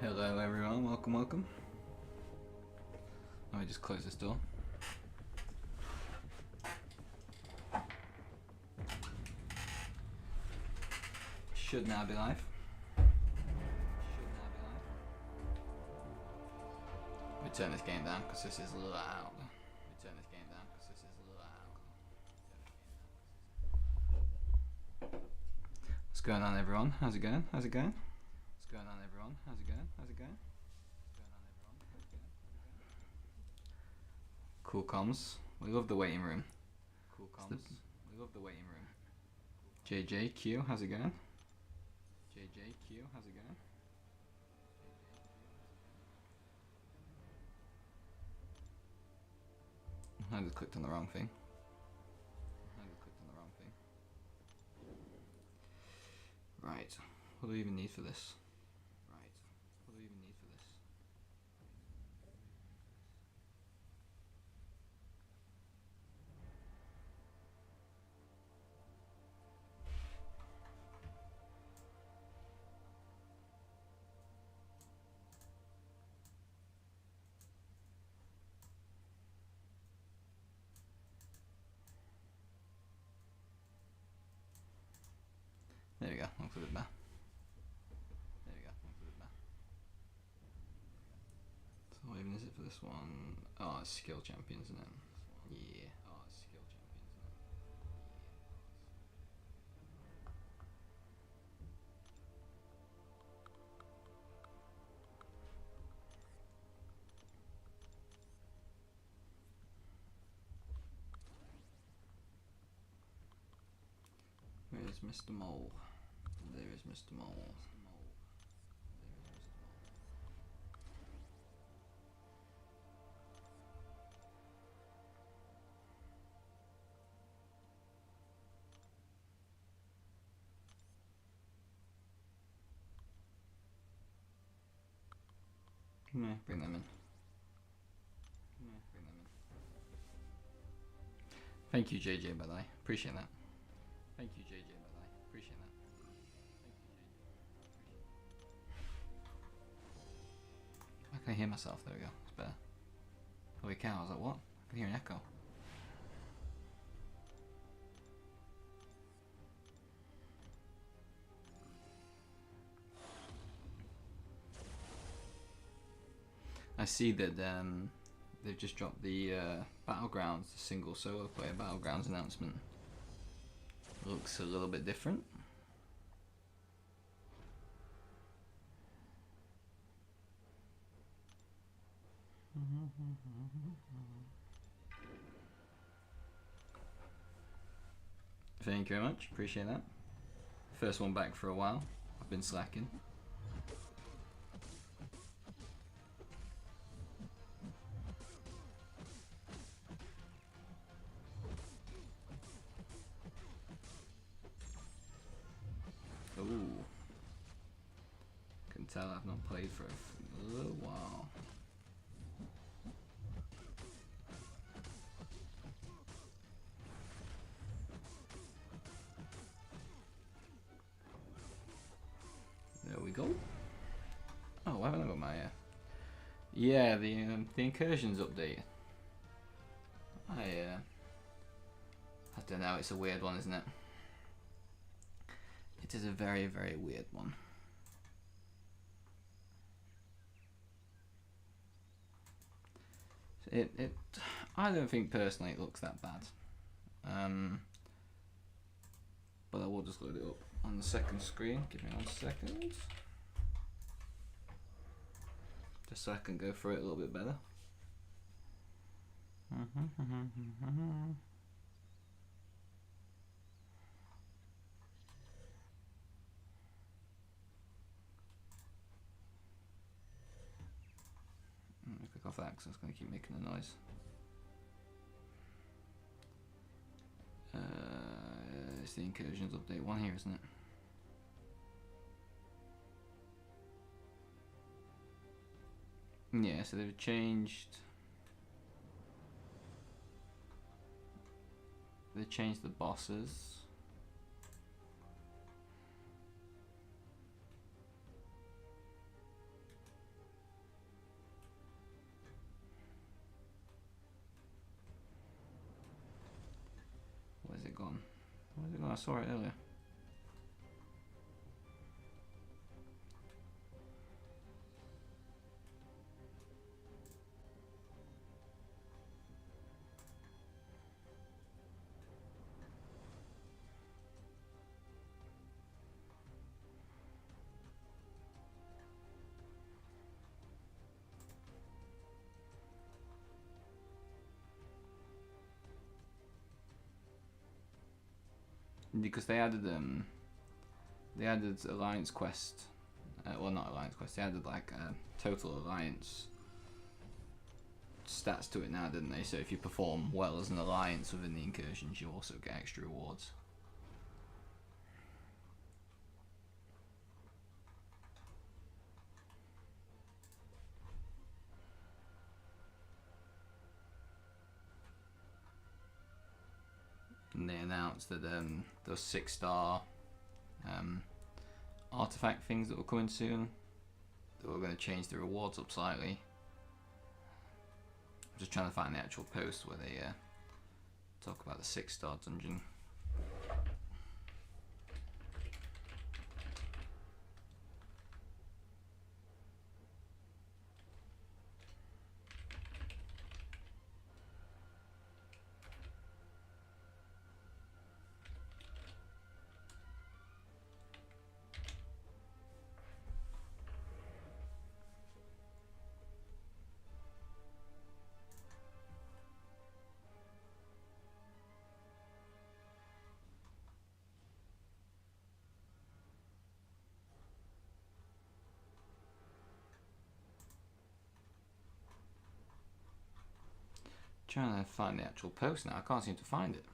Hello everyone, welcome. Let me just close this door. Should now be live. Let me turn this game down because this is loud. What's going on everyone? How's it going? Cool comms. We love the waiting room. JJQ, how's it going? I just clicked on the wrong thing. Right. What do we even need for this? There we go, I'll put it back. So what even is it for this one? Oh, it's skill champions, isn't it? Yeah. Where's Mr. Mole? There is Mr. Mole. Yeah, bring them in. Thank you, JJ, by the way. Appreciate that. I can hear myself. There we go. It's better. Holy cow! I was like, what? I can hear an echo. I see that they've just dropped the Battlegrounds, the single solo player Battlegrounds announcement. Looks a little bit different. Thank you very much, appreciate that. First one back for a while. I've been slacking. Ooh. Can tell I've not played for a little while. There we go. Oh, why haven't I got my yeah, the incursions update. I don't know, it's a weird one, isn't it? It is a very, very weird one. I don't think personally it looks that bad. But I will just load it up on the second screen. Give me 1 second. Just so I can go through it a little bit better. Click off that because it's going to keep making a noise. It's the incursions update one here, isn't it? Yeah, so they've changed. They changed the bosses. it gone? Where's it gone? I saw it earlier. Because they added Alliance Quest, well not Alliance Quest, they added like total Alliance stats to it now, didn't they? So if you perform well as an Alliance within the incursions, you also get extra rewards. And they announced that those 6-star artifact things that were coming soon, that were going to change the rewards up slightly. I'm just trying to find the actual post where they talk about the 6-star dungeon. Trying to find the actual post now. I can't seem to find it.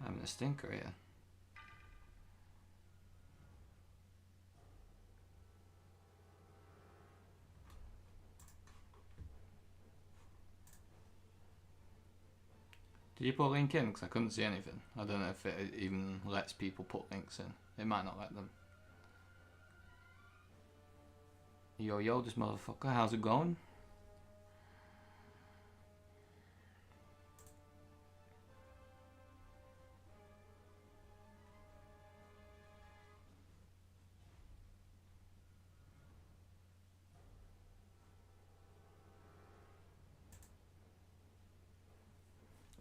I'm having a stinker here. Did you put a link in? Because I couldn't see anything. I don't know if it even lets people put links in. It might not let them. Yo, this motherfucker, how's it going?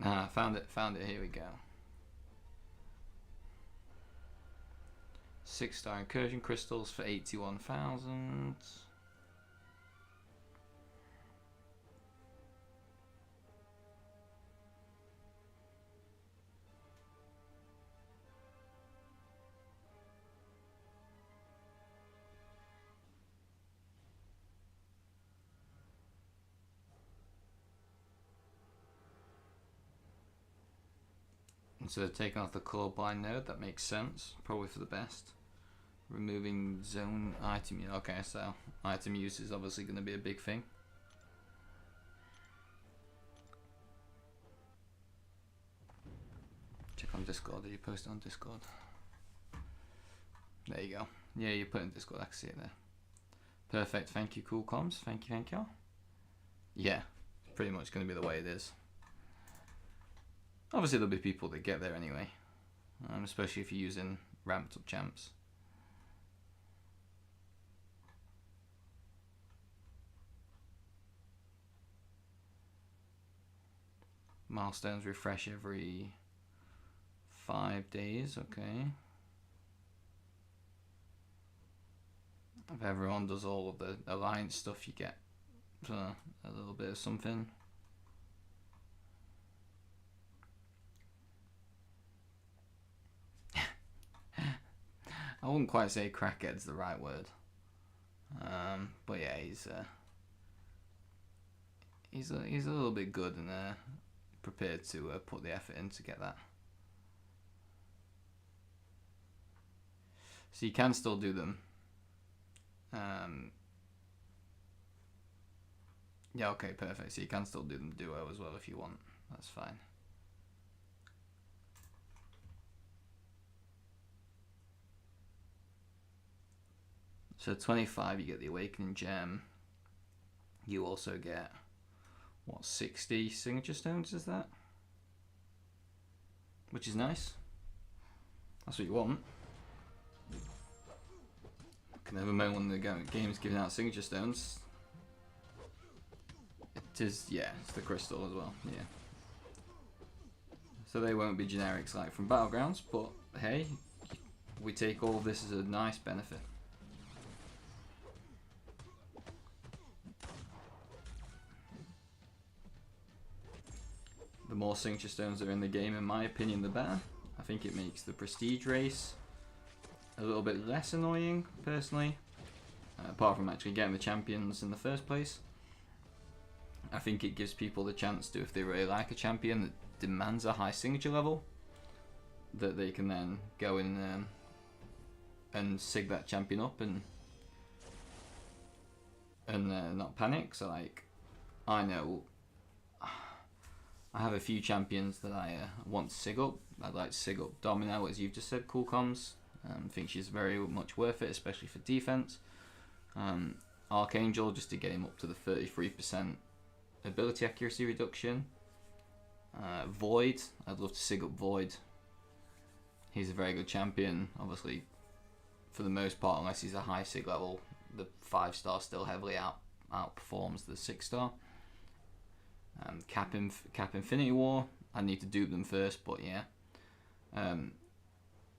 Ah, found it, here we go. 6-star incursion crystals for 81,000. So taking off the colorblind node, that makes sense. Probably for the best. Removing zone item. Okay, so item use is obviously going to be a big thing. Check on Discord. Did you post it on Discord? There you go. Yeah, you put it in Discord. I can see it there. Perfect. Thank you, Cool Comms. Thank you. Yeah, pretty much going to be the way it is. Obviously, there'll be people that get there anyway, especially if you're using ramped up champs. Milestones refresh every 5 days, okay. If everyone does all of the alliance stuff, you get a little bit of something. I wouldn't quite say crackhead's the right word, but yeah, he's a little bit good and prepared to put the effort in to get that. So you can still do them. Yeah, okay, perfect. So you can still do them duo as well if you want. That's fine. So 25, you get the Awakening Gem. You also get, what, 60 Signature Stones, is that? Which is nice. That's what you want. Can never moan when the game's giving out Signature Stones. It is, yeah, it's the crystal as well, yeah. So they won't be generics like from Battlegrounds, but hey, we take all of this as a nice benefit. The more Signature Stones that are in the game, in my opinion, the better. I think it makes the Prestige race a little bit less annoying, personally. Apart from actually getting the champions in the first place. I think it gives people the chance to, if they really like a champion that demands a high signature level, that they can then go in and sig that champion up and not panic. So like, I know I have a few champions that I want to sig up. I'd like to sig up Domino, as you've just said, Cool Comms. I think she's very much worth it, especially for defense. Archangel, just to get him up to the 33% ability accuracy reduction. Void, I'd love to sig up Void. He's a very good champion. Obviously, for the most part, unless he's a high sig level, the 5-star still heavily outperforms the 6-star. Cap Infinity War, I need to dupe them first, but yeah.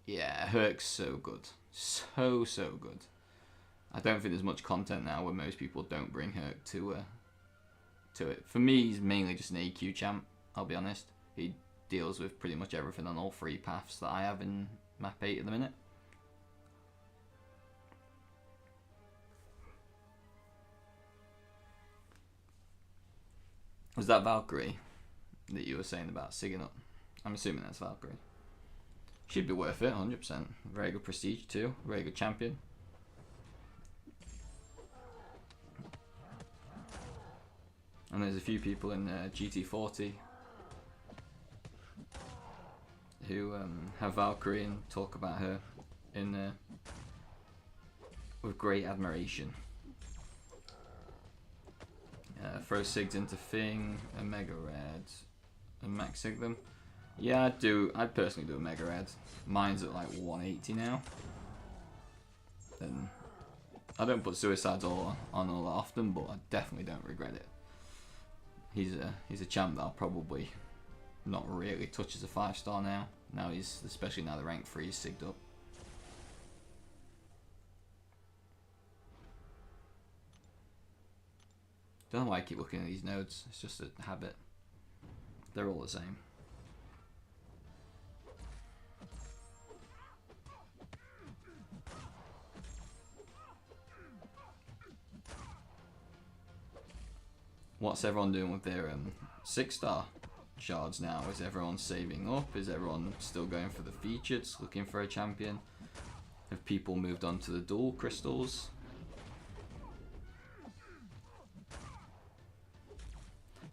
Yeah, Herc's so good. So good. I don't think there's much content now where most people don't bring Herc to it. For me, he's mainly just an AQ champ, I'll be honest. He deals with pretty much everything on all 3 paths that I have in map 8 at the minute. Was that Valkyrie that you were saying about sigging up? I'm assuming that's Valkyrie. Should be worth it, 100%. Very good prestige too, very good champion. And there's a few people in GT40 who have Valkyrie and talk about her in with great admiration. Throw Sigs into Thing, a Mega Red, and Max Sig them. Yeah, I'd personally do a Mega Red. Mine's at like 180 now. And I don't put Suicides on all that often, but I definitely don't regret it. He's a champ that I'll probably not really touch as a 5-star now. Now especially now the rank 3 is sigged up. Don't know why I keep looking at these nodes. It's just a habit. They're all the same. What's everyone doing with their 6-star shards now? Is everyone saving up? Is everyone still going for the featured, looking for a champion? Have people moved on to the dual crystals?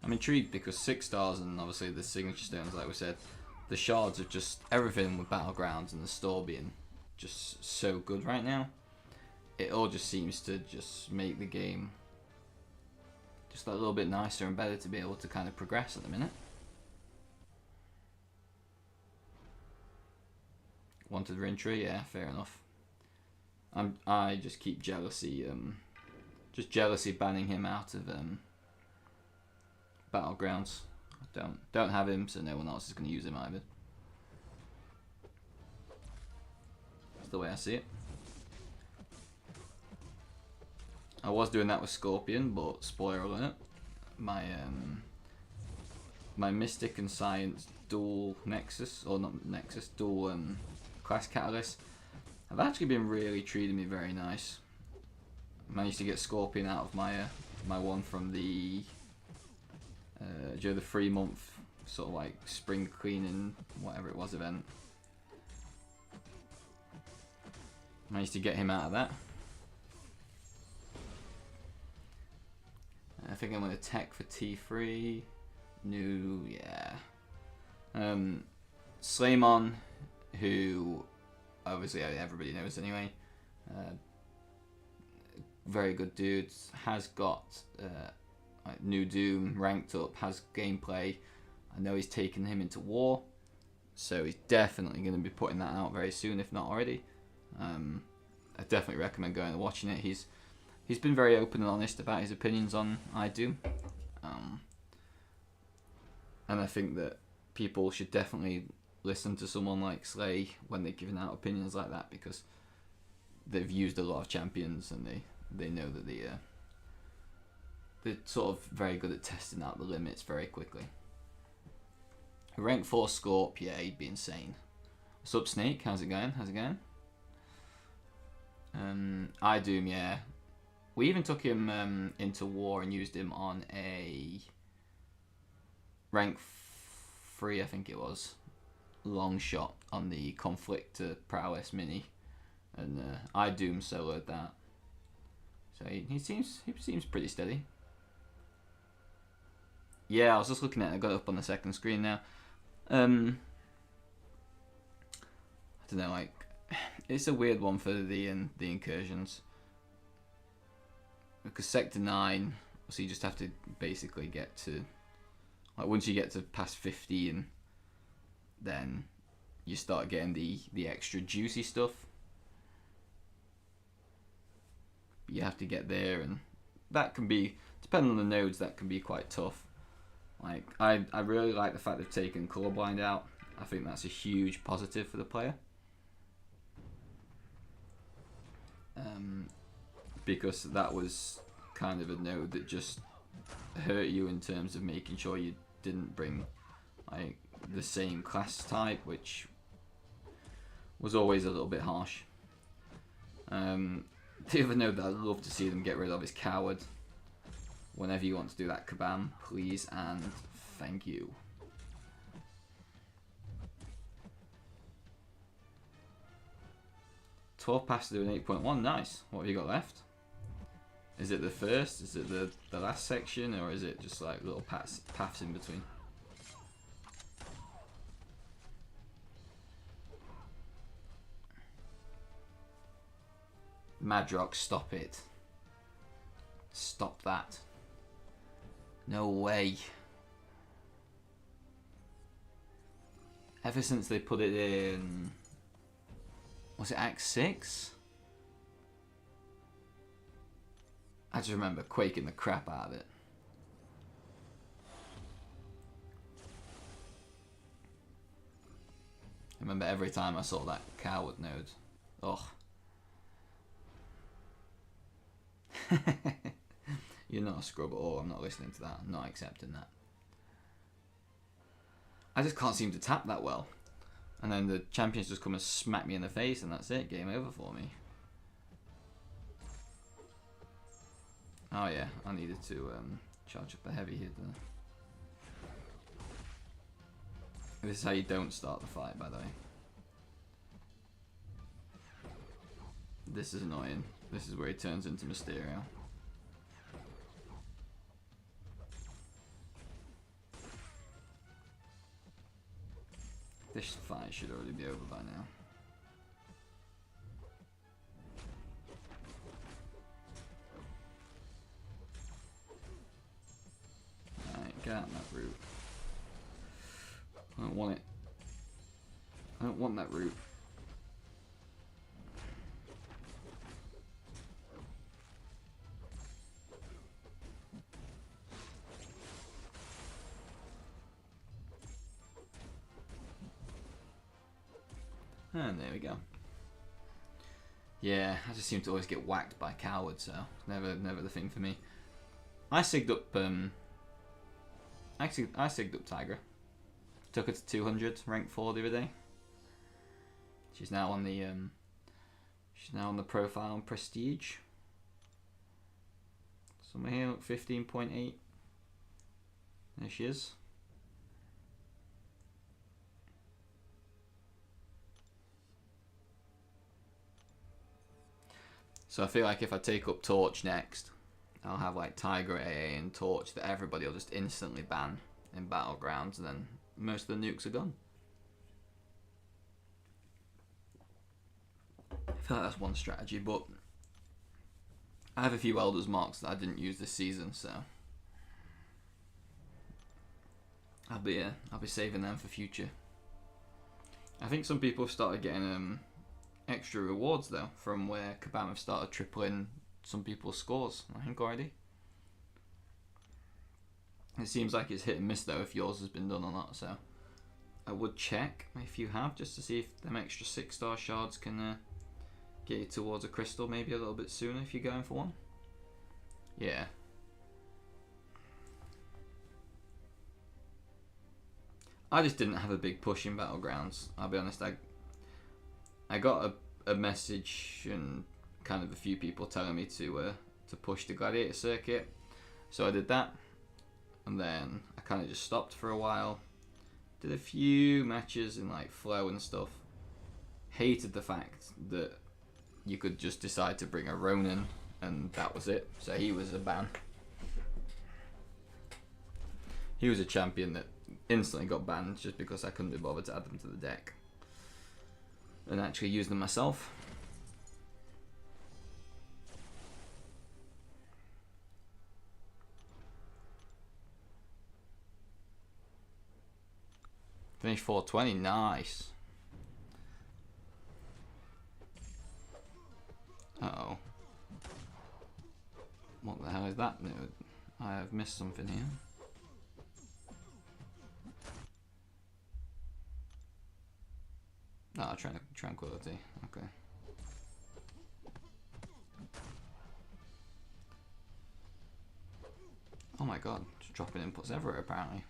I'm intrigued because 6-stars and obviously the signature stones, like we said, the shards are just everything with Battlegrounds and the store being just so good right now. It all just seems to just make the game just a little bit nicer and better to be able to kind of progress at the minute. Wanted Rintry, yeah, fair enough. I just keep jealousy banning him out of Battlegrounds. Don't have him, so no one else is going to use him either. That's the way I see it. I was doing that with Scorpion, but spoiler alert, my Mystic and Science dual Nexus, or not Nexus, dual class catalyst have actually been really treating me very nice. Managed to get Scorpion out of my my one from the during the 3-month sort of like spring cleaning whatever it was event. Managed to get him out of that. I think I'm going to tech for T3. New, yeah. Slaymon, who obviously everybody knows anyway. Very good dude. Has got like New Doom ranked up. Has gameplay. I know he's taken him into war, so he's definitely going to be putting that out very soon, if not already. I definitely recommend going and watching it. He's been very open and honest about his opinions on iDoom, and I think that people should definitely listen to someone like Slay when they're giving out opinions like that, because they've used a lot of champions and they know that they're sort of very good at testing out the limits very quickly. Rank 4 Scorp, yeah, he'd be insane. What's up, Snake? How's it going? iDoom, yeah. We even took him into war and used him on a rank 3, I think it was, long shot on the Conflict to Prowess mini, and iDoom soloed that. So he seems pretty steady. Yeah, I was just looking at it. I got it up on the second screen now. I don't know, like, it's a weird one for the incursions, because Sector 9, so you just have to basically get to, like, once you get to past 15, then you start getting the extra juicy stuff. You have to get there, and that can be, depending on the nodes, that can be quite tough. Like, I really like the fact they've taken Colorblind out. I think that's a huge positive for the player. Because that was kind of a node that just hurt you in terms of making sure you didn't bring like the same class type, which was always a little bit harsh. The other node that I'd love to see them get rid of is Coward. Whenever you want to do that, Kabam, please and thank you. $12 pass to do an 8.1, nice. What have you got left? Is it the first? Is it the last section? Or is it just like little paths in between? Madrox, stop it. Stop that. No way. Ever since they put it in... Was it Act 6? I just remember quaking the crap out of it. I remember every time I saw that Coward node. Ugh. You're not a scrub at all. I'm not listening to that. I'm not accepting that. I just can't seem to tap that well. And then the champions just come and smack me in the face, and that's it. Game over for me. Oh yeah, I needed to charge up the heavy hitter. This is how you don't start the fight, by the way. This is annoying. This is where he turns into Mysterio. This fight should already be over by now. Alright, get out that route. I don't want it. I don't want that route. And there we go. Yeah, I just seem to always get whacked by Cowards, so never the thing for me. I sigged up I sigged up Tigra. Took her to 200, rank 4 the other day. She's now on the profile on Prestige. Somewhere here, look, 15.8. There she is. So I feel like if I take up Torch next, I'll have like Tiger AA and Torch that everybody will just instantly ban in Battlegrounds, and then most of the nukes are gone. I feel like that's one strategy, but I have a few Elders marks that I didn't use this season, so I'll be saving them for future. I think some people have started getting extra rewards though from where Kabam have started tripling some people's scores, I think already. It seems like it's hit and miss though if yours has been done or not, so I would check if you have, just to see if them extra 6-star shards can get you towards a crystal maybe a little bit sooner if you're going for one. Yeah. I just didn't have a big push in Battlegrounds. I'll be honest, I got a message and kind of a few people telling me to push the Gladiator circuit, so I did that, and then I kind of just stopped for a while. Did a few matches in like Flow and stuff. Hated the fact that you could just decide to bring a Ronin and that was it. So he was a ban. He was a champion that instantly got banned just because I couldn't be bothered to add them to the deck and actually use them myself. Finish 420, nice. Uh-oh. What the hell is that? I have missed something here. Oh, tranquility. Okay. Oh my god, just dropping inputs everywhere apparently.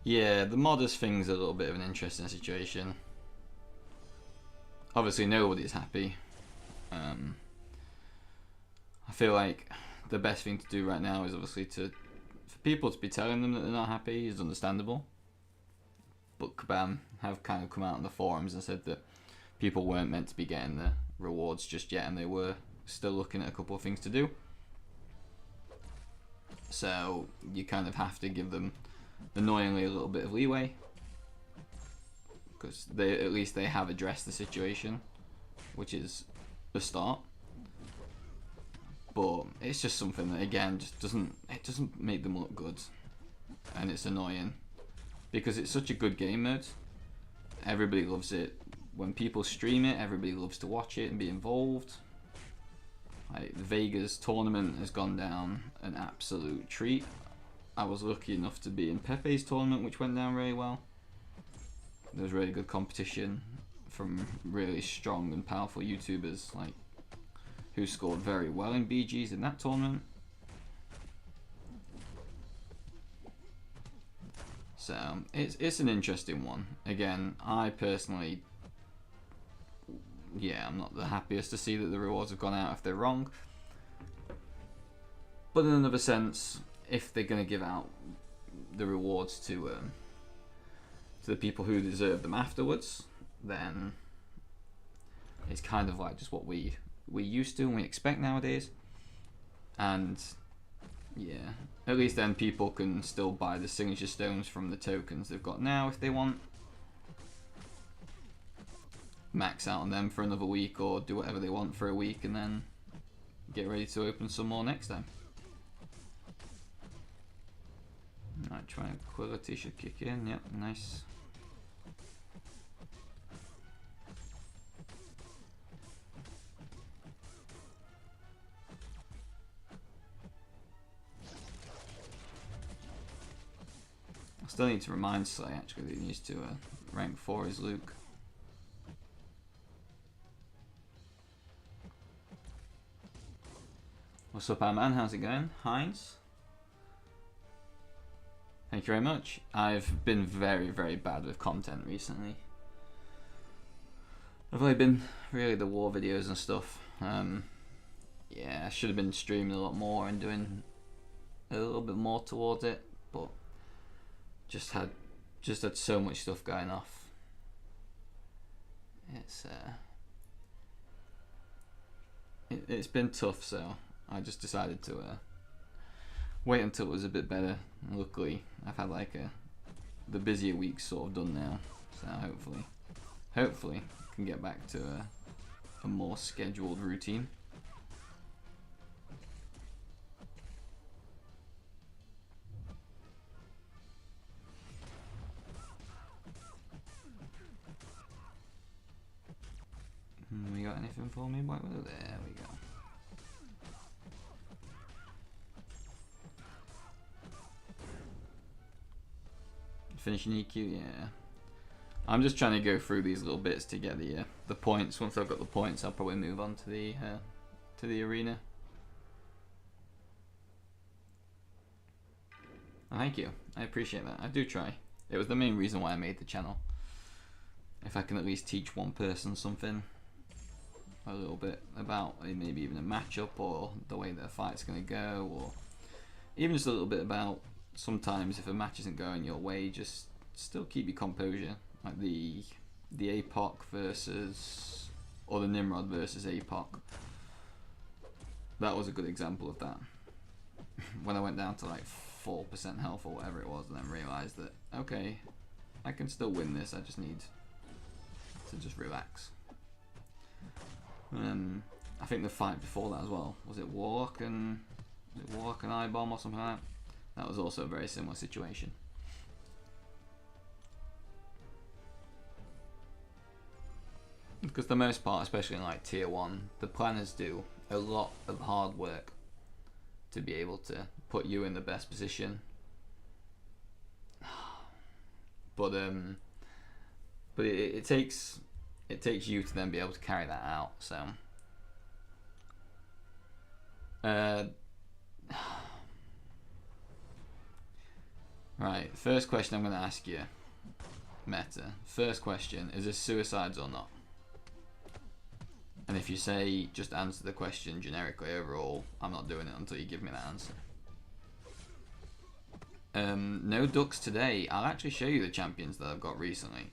Yeah, the Modest thing's a little bit of an interesting situation. Obviously nobody's happy. I feel like the best thing to do right now is obviously for people to be telling them that they're not happy is understandable. But Kabam have kind of come out on the forums and said that people weren't meant to be getting the rewards just yet and they were still looking at a couple of things to do. So you kind of have to give them annoyingly a little bit of leeway because at least they have addressed the situation, which is the start. But it's just something that again just doesn't make them look good, and it's annoying because it's such a good game mode. Everybody loves it. When people stream it, everybody loves to watch it and be involved. Like Vega's tournament has gone down an absolute treat. I was lucky enough to be in Pepe's tournament, which went down really well. There was really good competition from really strong and powerful YouTubers, like who scored very well in BGs in that tournament. So it's an interesting one. Again, I personally, yeah, I'm not the happiest to see that the rewards have gone out if they're wrong. But in another sense, if they're going to give out the rewards to the people who deserve them afterwards, then it's kind of like just what we used to and we expect nowadays. And yeah, at least then people can still buy the signature stones from the tokens they've got now if they want. Max out on them for another week or do whatever they want for a week and then get ready to open some more next time. Alright, tranquility should kick in, yep, nice. I still need to remind Slay actually that he needs to rank 4 his Luke. What's up, our man? How's it going? Heinz? Thank you very much. I've been very, very bad with content recently. I've only been really the war videos and stuff. Yeah, I should have been streaming a lot more and doing a little bit more towards it, but just had so much stuff going off. It's been tough, so I just decided to wait until it was a bit better. And luckily, I've had like the busier weeks sort of done now, so hopefully I can get back to a more scheduled routine. We got anything for me, White Widow? There we go. Finishing EQ, yeah. I'm just trying to go through these little bits to get the points. Once I've got the points, I'll probably move on to the arena. Thank you. I appreciate that. I do try. It was the main reason why I made the channel. If I can at least teach one person something a little bit about maybe even a matchup or the way their fight's going to go, or even just a little bit about sometimes if a match isn't going your way, just still keep your composure. Like the APOC versus, or the Nimrod versus APOC. That was a good example of that. When I went down to like 4% health or whatever it was, and then realised that, okay, I can still win this, I just need to just relax. I think the fight before that as well, was it Warlock and I-Bomb or something like that? That was also a very similar situation. Because the most part, especially in like tier 1, the planners do a lot of hard work to be able to put you in the best position. But it takes you to then be able to carry that out. So right, first question I'm going to ask you, Meta. First question, is this suicides or not? And if you say just answer the question generically overall, I'm not doing it until you give me that answer. No ducks today. I'll actually show you the champions that I've got recently.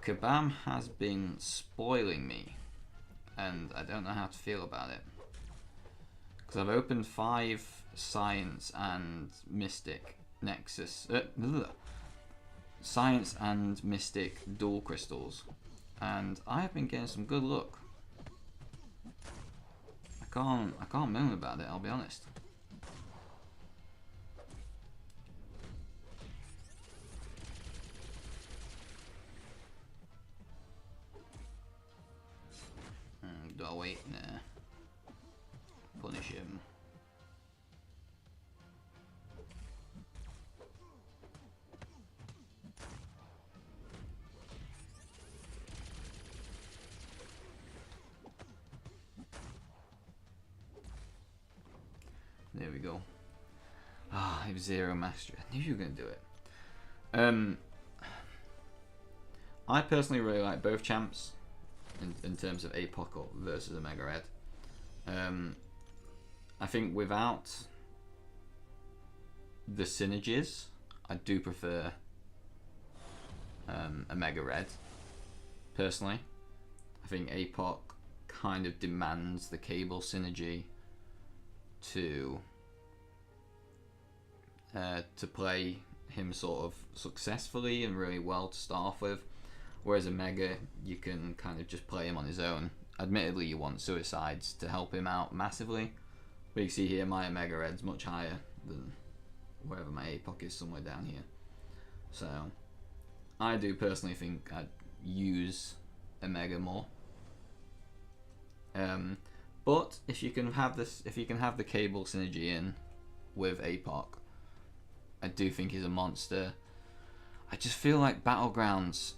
Kabam has been spoiling me, and I don't know how to feel about it. Because I've opened 5 Science and Mystic Nexus, Science and Mystic dual crystals, and I have been getting some good luck. I can't moan about it, I'll be honest. Do I wait? Nah. Punish him. There we go. Ah, it was Zero Mastery. I knew you were going to do it. I personally really like both champs in terms of APOC versus Omega Red. I think without the synergies, I do prefer Omega Red. Personally, I think APOC kind of demands the cable synergy to play him sort of successfully and really well to start off with, whereas Omega, you can kind of just play him on his own. Admittedly, you want suicides to help him out massively, but you see here my Omega Red's much higher than wherever my APOC is, somewhere down here. So I do personally think I'd use Omega more. But if you can have the cable synergy in with APOC, I do think he's a monster. I just feel like Battlegrounds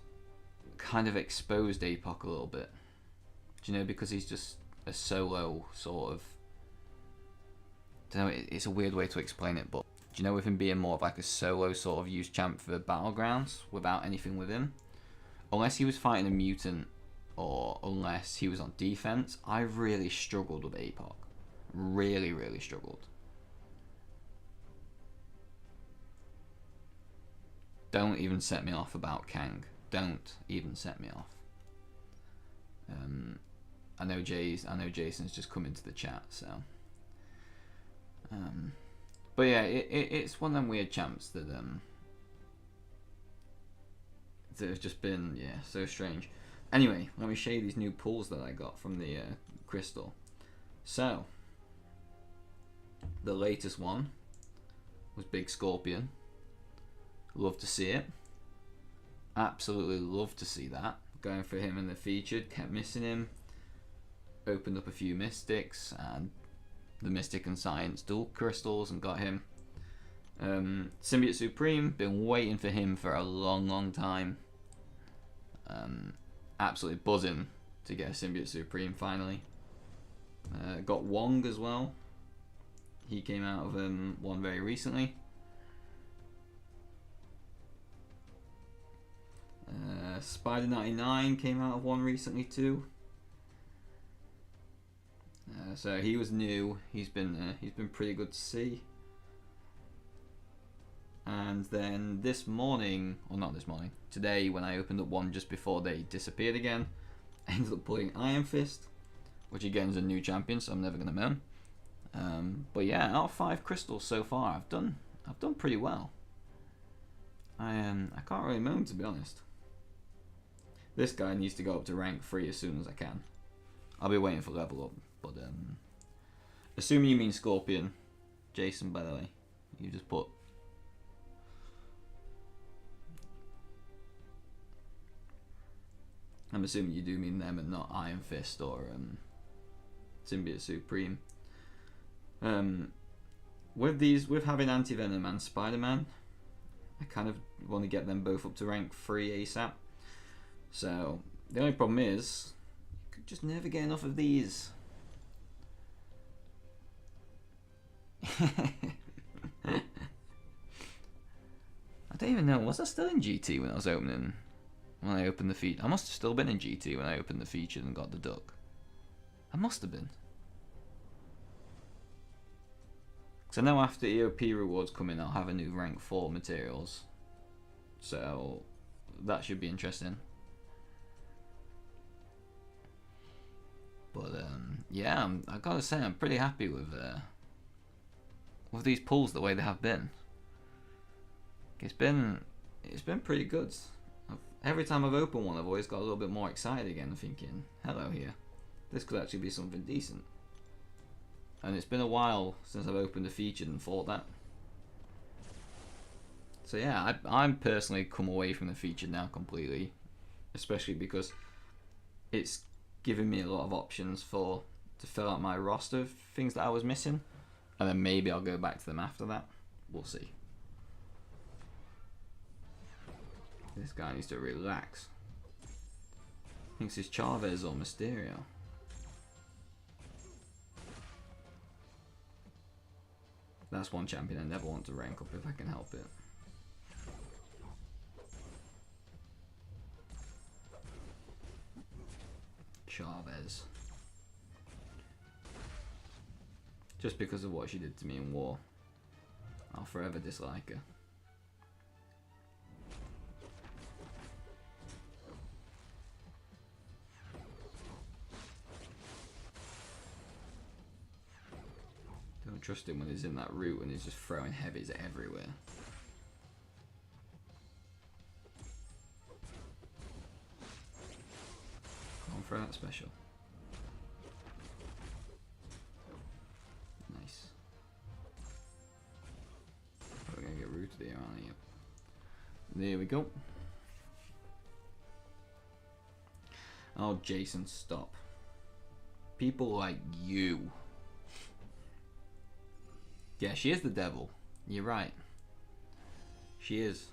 kind of exposed APOC a little bit. Do you know, because he's just a solo sort of, I don't know, it's a weird way to explain it, but do you know, with him being more of like a solo sort of use champ for Battlegrounds without anything with him, unless he was fighting a mutant or unless he was on defense, I really struggled with APOC. Really, really struggled. Don't even set me off about Kang. Don't even set me off. I know Jason's just come into the chat, so. But yeah, it's one of them weird champs that have just been so strange. Anyway, let me show you these new pulls that I got from the crystal. So, the latest one was Big Scorpion. Love to see it. Absolutely love to see that. Going for him in the featured, kept missing him. Opened up a few mystics and the Mystic and Science dual crystals and got him. Symbiote Supreme, been waiting for him for a long time. Absolutely buzzing to get a Symbiote Supreme finally. Got Wong as well. He came out of one very recently. Spider 99 came out of one recently too. So he was new. He's been pretty good to see. And then this morning, or not this morning, today when I opened up one just before they disappeared again, I ended up pulling Iron Fist, which again is a new champion, so I'm never gonna moan. But yeah, out of 5 crystals so far, I've done pretty well. I can't really moan, to be honest. This guy needs to go up to rank 3 as soon as I can. I'll be waiting for level up, but assuming you mean Scorpion, Jason, by the way, you just put. I'm assuming you do mean them and not Iron Fist or Symbiote Supreme. With having Anti-Venom and Spider-Man, I kind of want to get them both up to rank 3 ASAP. So the only problem is, you could just never get enough of these. I don't even know, was I still in GT when I was opening? When I opened the feature? I must have still been in GT when I opened the feature and got the duck. I must have been. Because I know after EOP rewards come in, I'll have a new rank 4 materials. So that should be interesting. But yeah, I gotta say I'm pretty happy with these pulls the way they have been. It's been pretty good. Every time I've opened one, I've always got a little bit more excited again, thinking, hello here, this could actually be something decent. And it's been a while since I've opened a featured and thought that. So yeah, I'm personally come away from the featured now completely, especially because it's given me a lot of options to fill out my roster of things that I was missing, and then maybe I'll go back to them after that. We'll see. This guy needs to relax. Thinks he's Chavez or Mysterio. That's one champion I never want to rank up if I can help it. Chavez. Just because of what she did to me in war. I'll forever dislike her. Don't trust him when he's in that route and he's just throwing heavies everywhere. Come on for that special. Nice. We're gonna get rooted here, aren't you? There we go. Oh, Jason, stop. People like you. Yeah, she is the devil. You're right. She is.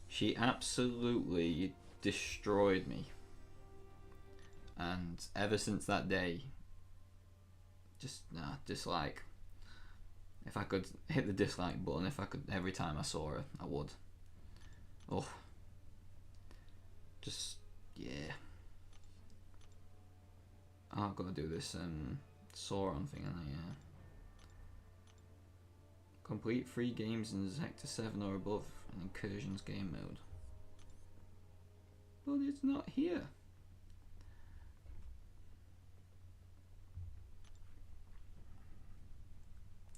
She absolutely destroyed me. And ever since that day, just dislike. If I could hit the dislike button, if I could, every time I saw her, I would. Oh. Just, yeah. Oh, I've got to do this Sauron thing, and complete 3 games in Sector 7 or above in Incursions game mode. But it's not here.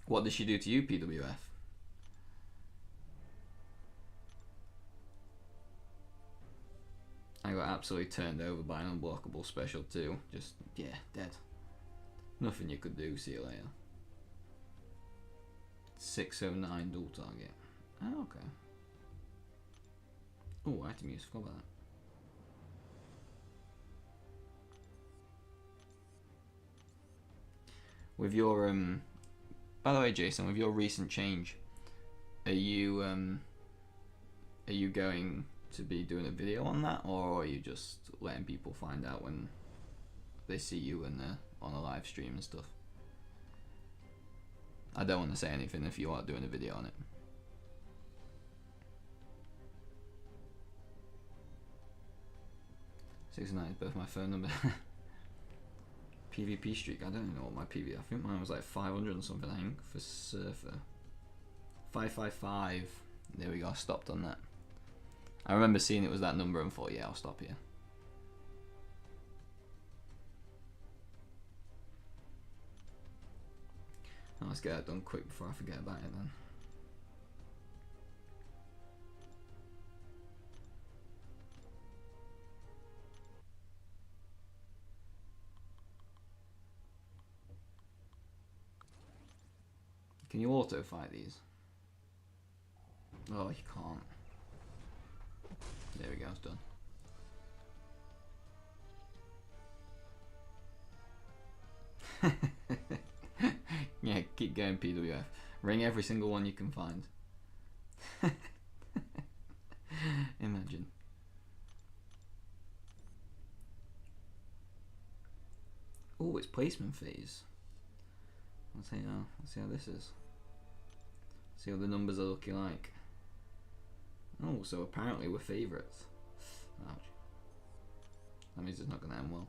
What did she do to you, PWF? I got absolutely turned over by an unblockable special too. Just, yeah, dead. Nothing you could do, see you later. 609 dual target. Oh, okay. Oh, item use, forgot about that. With your, by the way, Jason, with your recent change, are you going to be doing a video on that, or are you just letting people find out when they see you on a live stream and stuff? I don't want to say anything if you are doing a video on it. Six nine is both my phone number. PvP streak, I don't even know what my PvP, I think mine was like 500 and something, I think, for Surfer. 555, there we go, I stopped on that. I remember seeing it was that number and thought, yeah, I'll stop here. Oh, let's get that done quick before I forget about it then. Can you auto fight these? Oh, you can't. There we go, it's done. Yeah, keep going, PWF. Ring every single one you can find. Imagine. Oh, it's placement phase. Let's see how this is. See what the numbers are looking like. Oh, so apparently we're favourites. Ouch. That means it's not going to end well.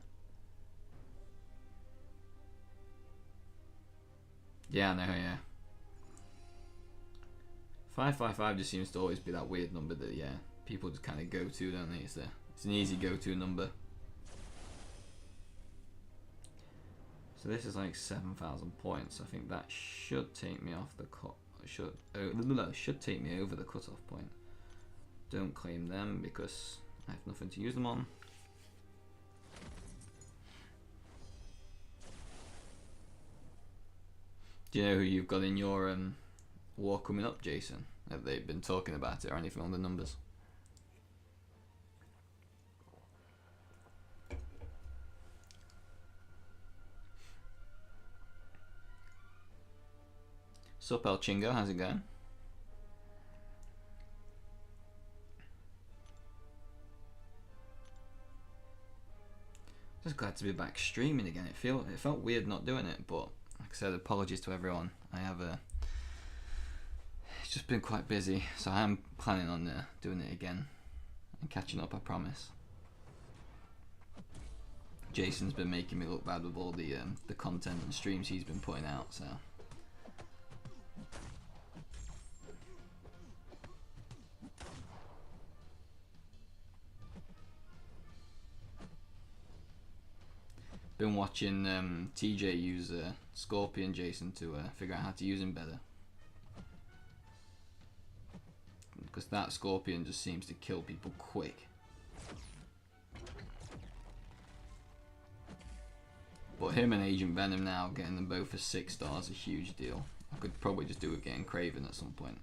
Yeah, I know, yeah. 555 just seems to always be that weird number that, yeah, people just kind of go to, don't they? It's an easy go-to number. So this is like 7,000 points. I think that should take me off the should take me over the cutoff point. Don't claim them because I have nothing to use them on. Do you know who you've got in your war coming up, Jason? Have they been talking about it or anything on the numbers? Sup El Chingo, how's it going? Just glad to be back streaming again. It felt weird not doing it, but like I said, apologies to everyone. It's just been quite busy, so I am planning on doing it again and catching up, I promise. Jason's been making me look bad with all the content and streams he's been putting out, so. Been watching TJ use Scorpion Jason to figure out how to use him better. Because that Scorpion just seems to kill people quick. But him and Agent Venom now, getting them both for 6 stars is a huge deal. I could probably just do it getting Craven at some point.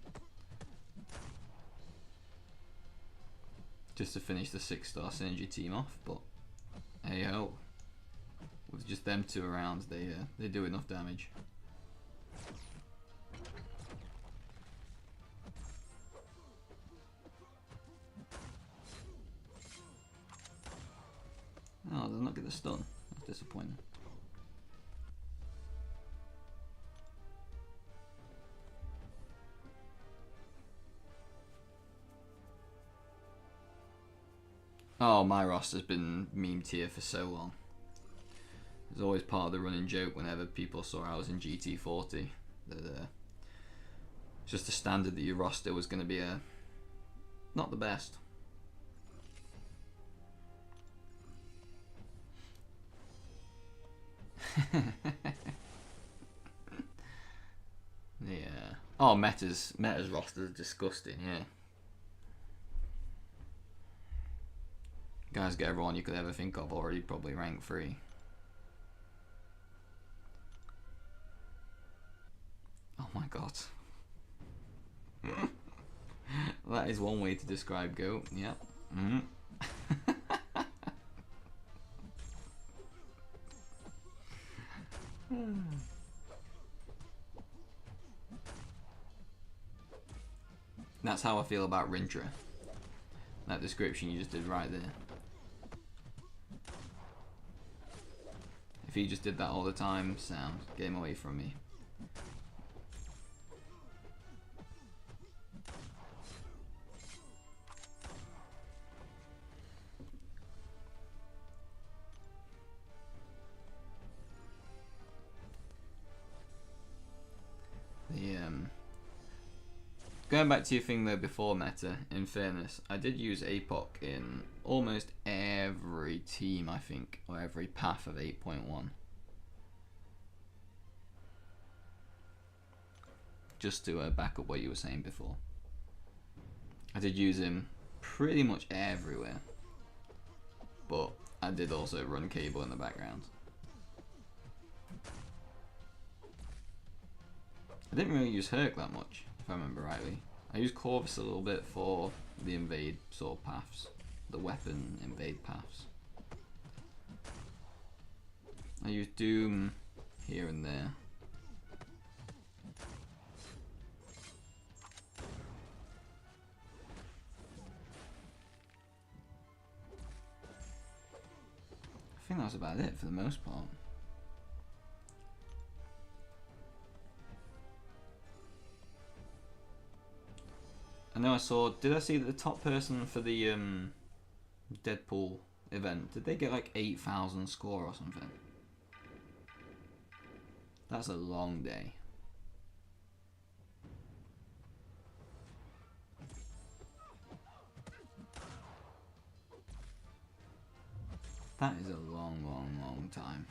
Just to finish the 6-star synergy team off, but hey ho. With just them two around, they do enough damage. Oh, does not get the stun. That's disappointing. Oh, my roster's been memed here for so long. It's always part of the running joke whenever people saw I was in GT40 that it's just a standard that your roster was going to be not the best. Yeah. Oh, Meta's roster is disgusting. Yeah. Guys, get everyone you could ever think of already probably rank 3. Oh my god. That is one way to describe GOAT. Yep. That's how I feel about Rindra. That description you just did right there. If he just did that all the time, sound, game away from me. Going back to your thing though before meta, in fairness, I did use APOC in almost every team, I think, or every path of 8.1. Just to back up what you were saying before. I did use him pretty much everywhere, but I did also run Cable in the background. I didn't really use Herc that much, if I remember rightly. I used Corvus a little bit for the invade sort of paths, the weapon invade paths. I used Doom here and there. I think that was about it for the most part. I know I saw, did I see that the top person for the Deadpool event, did they get like 8,000 score or something? That's a long day. That is a long, long, long time.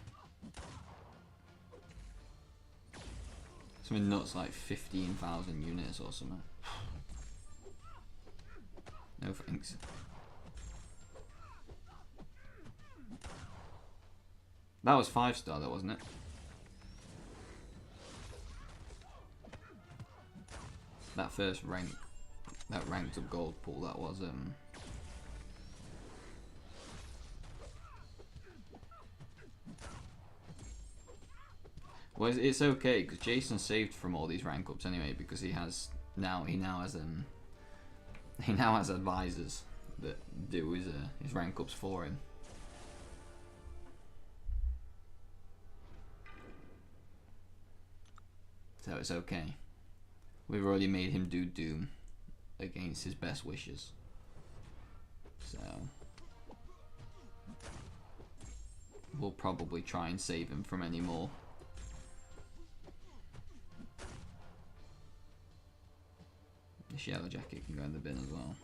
Something nuts like 15,000 units or something. No thanks. That was 5-star though, wasn't it? That first rank, that ranked up gold pool, that was well, it's okay because Jason saved from all these rank ups anyway, because he now has advisors that do his rank ups for him. So it's okay. We've already made him do Doom against his best wishes. So we'll probably try and save him from any more. This yellow jacket can go in the bin as well.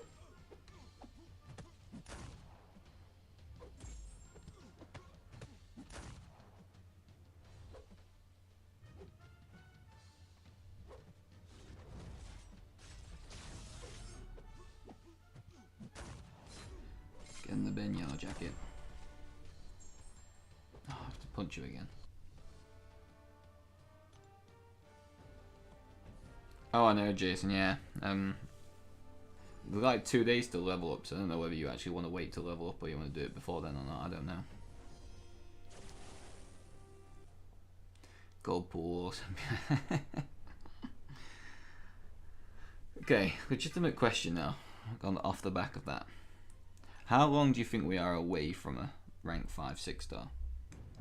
Get in the bin, yellow jacket. Oh, I have to punch you again. Oh, I know, Jason, yeah. We've like 2 days to level up, so I don't know whether you actually want to wait to level up or you want to do it before then or not, I don't know. Gold pool or something. Okay, legitimate question now, gone off the back of that. How long do you think we are away from a rank 5 6-star?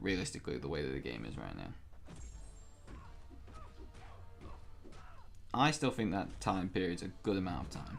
Realistically, the way that the game is right now. I still think that time period's a good amount of time.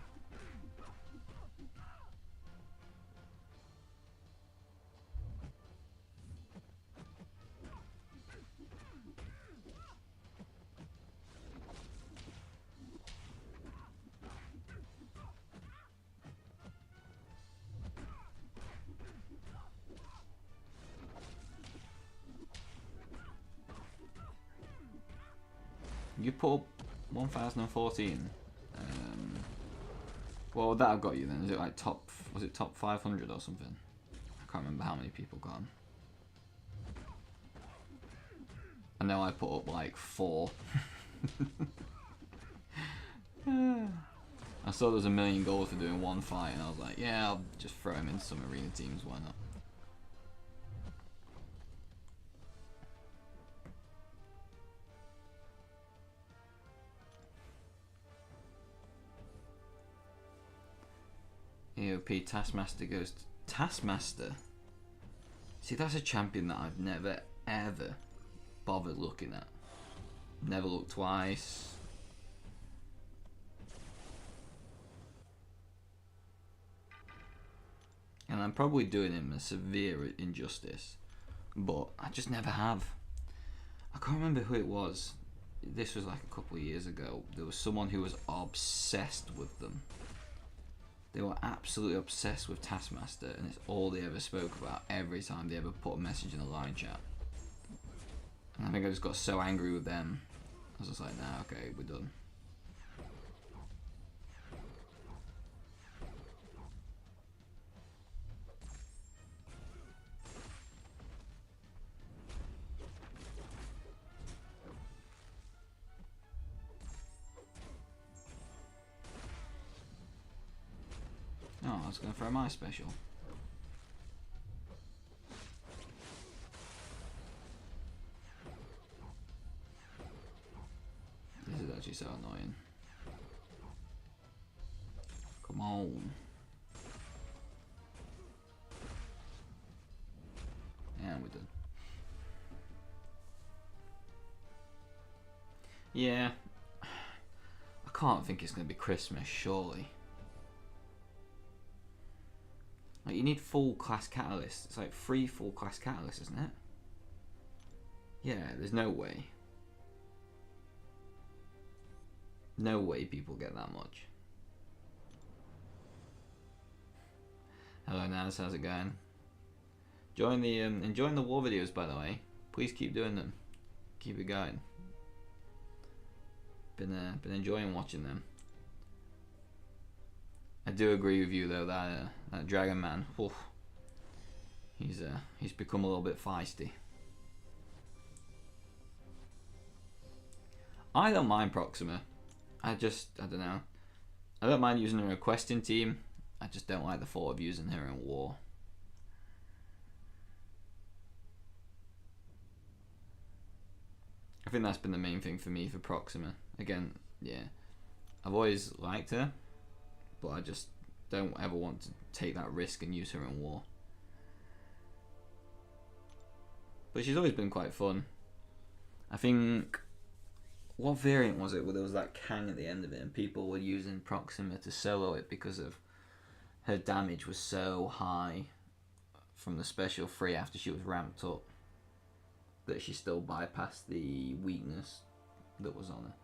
You put up 1014. What would that have got you then? Is it like was it top 500 or something? I can't remember how many people got on. I know I put up like 4. I saw there was 1 million goals for doing one fight, and I was like, yeah, I'll just throw him in some arena teams, why not? AOP Taskmaster goes to Taskmaster. See, that's a champion that I've never ever bothered looking at. Never looked twice. And I'm probably doing him a severe injustice, but I just never have. I can't remember who it was. This was like a couple of years ago. There was someone who was obsessed with them. They were absolutely obsessed with Taskmaster, and it's all they ever spoke about every time they ever put a message in a line chat. And I think I just got so angry with them. I was just like, nah, okay, we're done. Oh, I was going to throw my special. This is actually so annoying. Come on. And we're done. Yeah. I can't think it's going to be Christmas, surely. Like, you need full class catalysts. It's like 3 full class catalysts, isn't it? Yeah, there's no way. No way people get that much. Hello Naz, how's it going? Enjoying the war videos, by the way. Please keep doing them. Keep it going. Been enjoying watching them. I do agree with you though that Dragon Man, oof, he's become a little bit feisty. I don't mind Proxima. I don't know. I don't mind using her in a questing team. I just don't like the thought of using her in war. I think that's been the main thing for me for Proxima. Again, yeah, I've always liked her, but I just don't ever want to take that risk and use her in war. But she's always been quite fun. I think, what variant was it where there was that Kang at the end of it and people were using Proxima to solo it because of her damage was so high from the special 3 after she was ramped up that she still bypassed the weakness that was on her.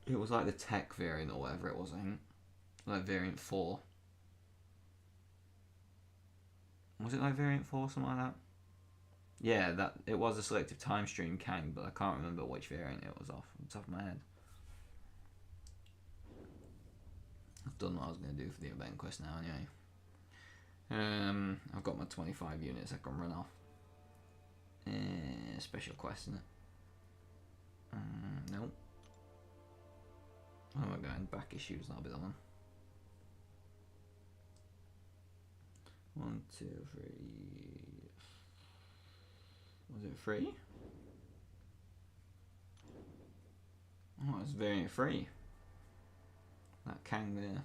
It was like the tech variant or whatever it was, I think. Like variant 4. Was it like variant 4, something like that? Yeah, that it was a selective time stream Kang, but I can't remember which variant it was off the top of my head. I've done what I was going to do for the event quest now anyway. I've got my 25 units I can run off. Special quest, isn't it? Nope. Oh my god, back issues, that'll be the one. 1, 2, 3. Was it 3? Oh, it's variant 3. That Kang there.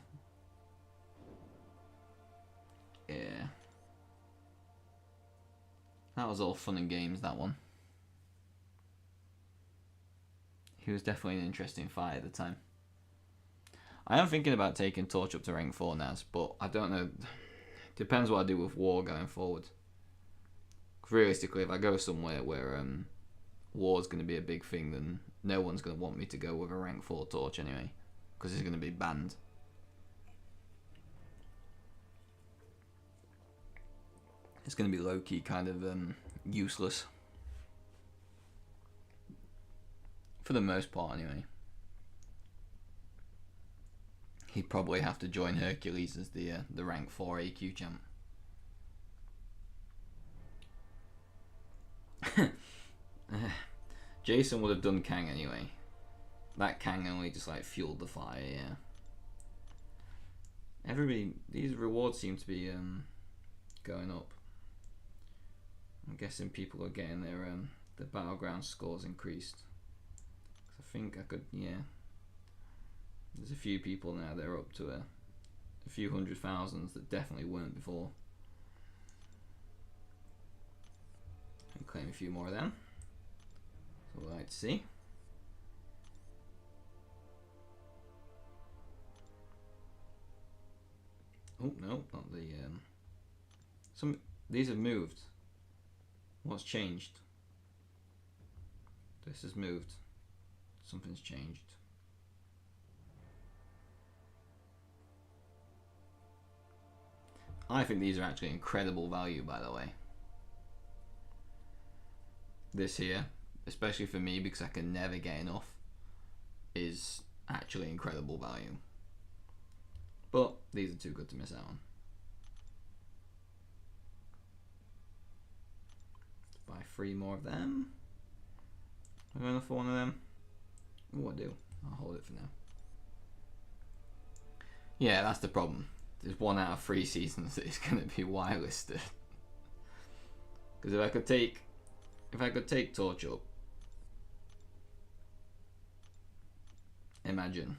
Yeah. That was all fun and games, that one. He was definitely an interesting fight at the time. I am thinking about taking Torch up to rank 4 now, but I don't know. Depends what I do with War going forward. Realistically, if I go somewhere where War's going to be a big thing, then no one's going to want me to go with a rank 4 Torch anyway, because it's going to be banned. It's going to be low-key kind of useless. For the most part, anyway. He'd probably have to join Hercules as the rank 4 AQ champ. Jason would have done Kang anyway. That Kang only just like fueled the fire, yeah. Everybody, these rewards seem to be going up. I'm guessing people are getting their battleground scores increased. I think I could, yeah. There's a few people now that are up to a few 100,000s that definitely weren't before. And claim a few more of them. So we'd like to see. Oh no, not the these have moved. What's changed? This has moved. Something's changed. I think these are actually incredible value, by the way. This here, especially for me because I can never get enough, is actually incredible value. But these are too good to miss out on. Buy 3 more of them. I'm going for one of them. Oh, I do. I'll hold it for now. Yeah, that's the problem. There's 1 out of 3 seasons that is going to be whitelisted. Because if I could take Torch up, imagine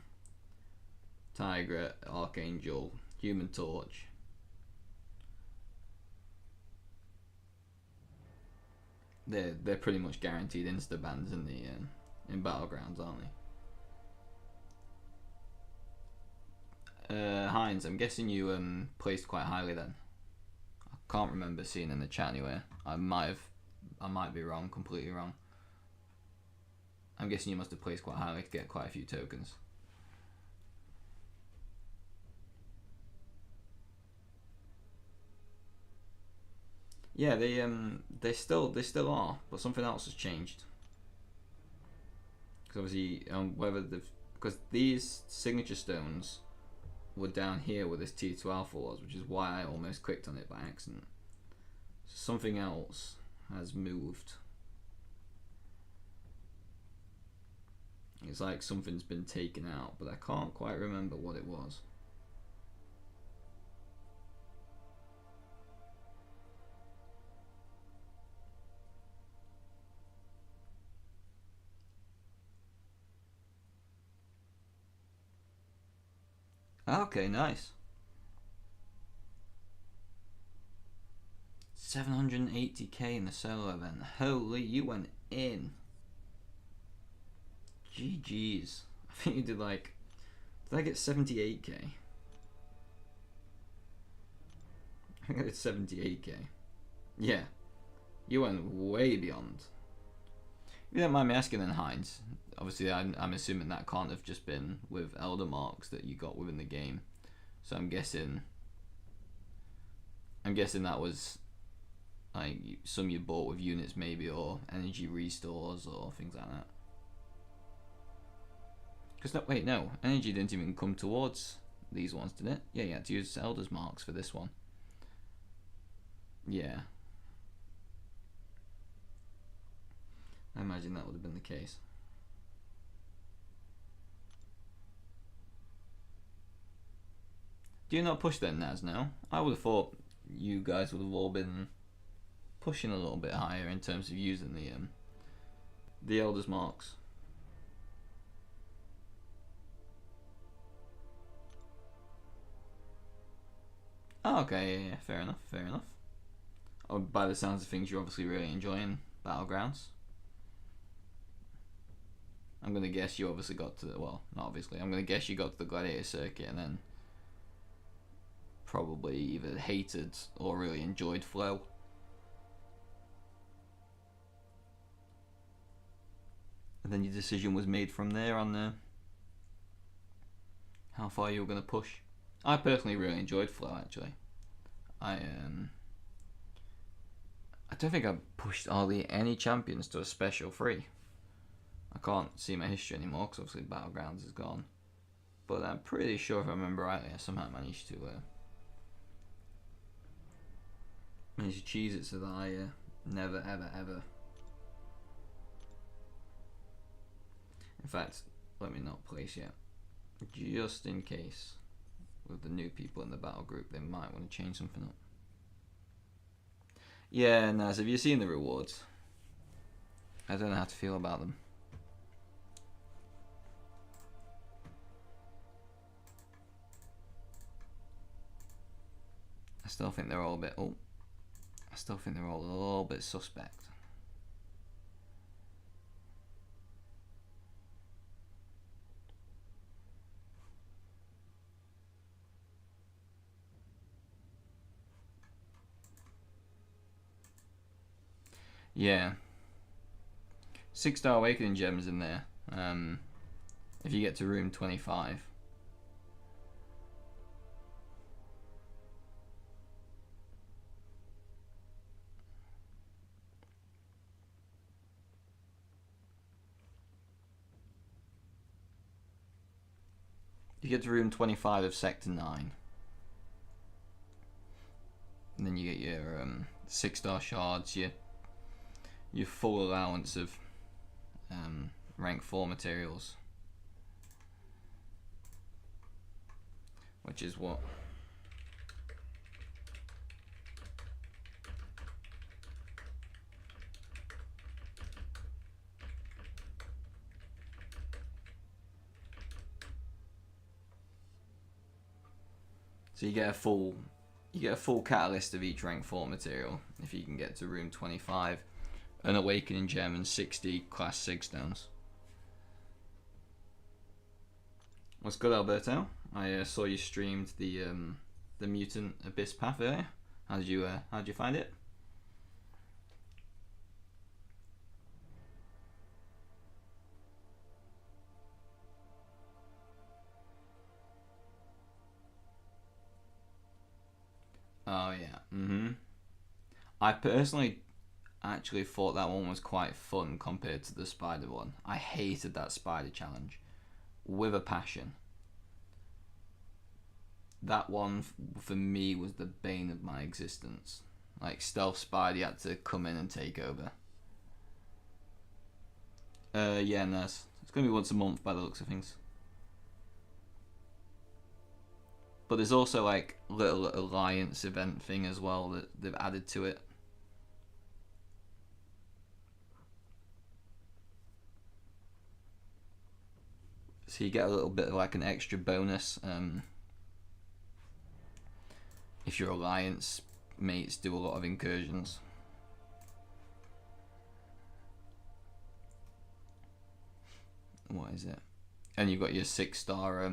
Tigra, Archangel, Human Torch. They're pretty much guaranteed insta bans in the in Battlegrounds, aren't they? Heinz, I'm guessing you placed quite highly then. I can't remember seeing in the chat anywhere. I might be wrong, completely wrong. I'm guessing you must have placed quite highly to get quite a few tokens. Yeah, they still are, but something else has changed. Because obviously, because these signature stones were down here where this T2 Alpha was, which is why I almost clicked on it by accident. So something else has moved. It's like something's been taken out, but I can't quite remember what it was. Okay, nice. 780k in the solo event. Holy, you went in. GG's. I think you did like... Did I get 78k? I think I did 78k. Yeah. You went way beyond. If you don't mind me asking then, Heinz, obviously I'm assuming that can't have just been with Elder Marks that you got within the game. So I'm guessing that was like some you bought with units maybe, or energy restores or things like that. Because wait, no, energy didn't even come towards these ones, did it? Yeah, you had to use Elder's Marks for this one. Yeah. I imagine that would have been the case. Do you not push then, Naz, now? I would have thought you guys would have all been pushing a little bit higher in terms of using the Elder's Marks. Oh, okay, yeah, fair enough, fair enough. Oh, by the sounds of things, you're obviously really enjoying Battlegrounds. I'm going to guess you obviously got to the, well, not obviously, I'm going to guess you got to the Gladiator Circuit and then probably either hated or really enjoyed Flow. And then your decision was made from there on how far you were going to push. I personally really enjoyed Flow, actually. I don't think I pushed hardly any champions to a special 3. I can't see my history anymore because obviously Battlegrounds is gone. But I'm pretty sure if I remember rightly, I somehow managed to cheese it so that I never ever ever. In fact, let me not place yet, just in case with the new people in the battle group they might want to change something up. Yeah, Naz, have you seen the rewards? I don't know how to feel about them. I still think they're all a bit. Oh, I still think they're all a little bit suspect. Yeah. 6-star awakening gems in there. If you get to room 25. You get to room 25 of Sector 9. And then you get your 6-star shards, your full allowance of rank 4 materials. Which is what? So you get a full catalyst of each rank 4 material if you can get to room 25, an awakening gem and 60 class 6 stones. What's good, Alberto? I saw you streamed the Mutant Abyss Path earlier. How did you find it? Oh yeah. I personally actually thought that one was quite fun compared to the spider one. I hated that spider challenge with a passion. That one for me was the bane of my existence. Like Stealth Spider had to come in and take over. Yeah, Naz. It's gonna be once a month by the looks of things. But there's also like little alliance event thing as well that they've added to it. So you get a little bit of like an extra bonus if your alliance mates do a lot of incursions. What is it? And you've got your 6-star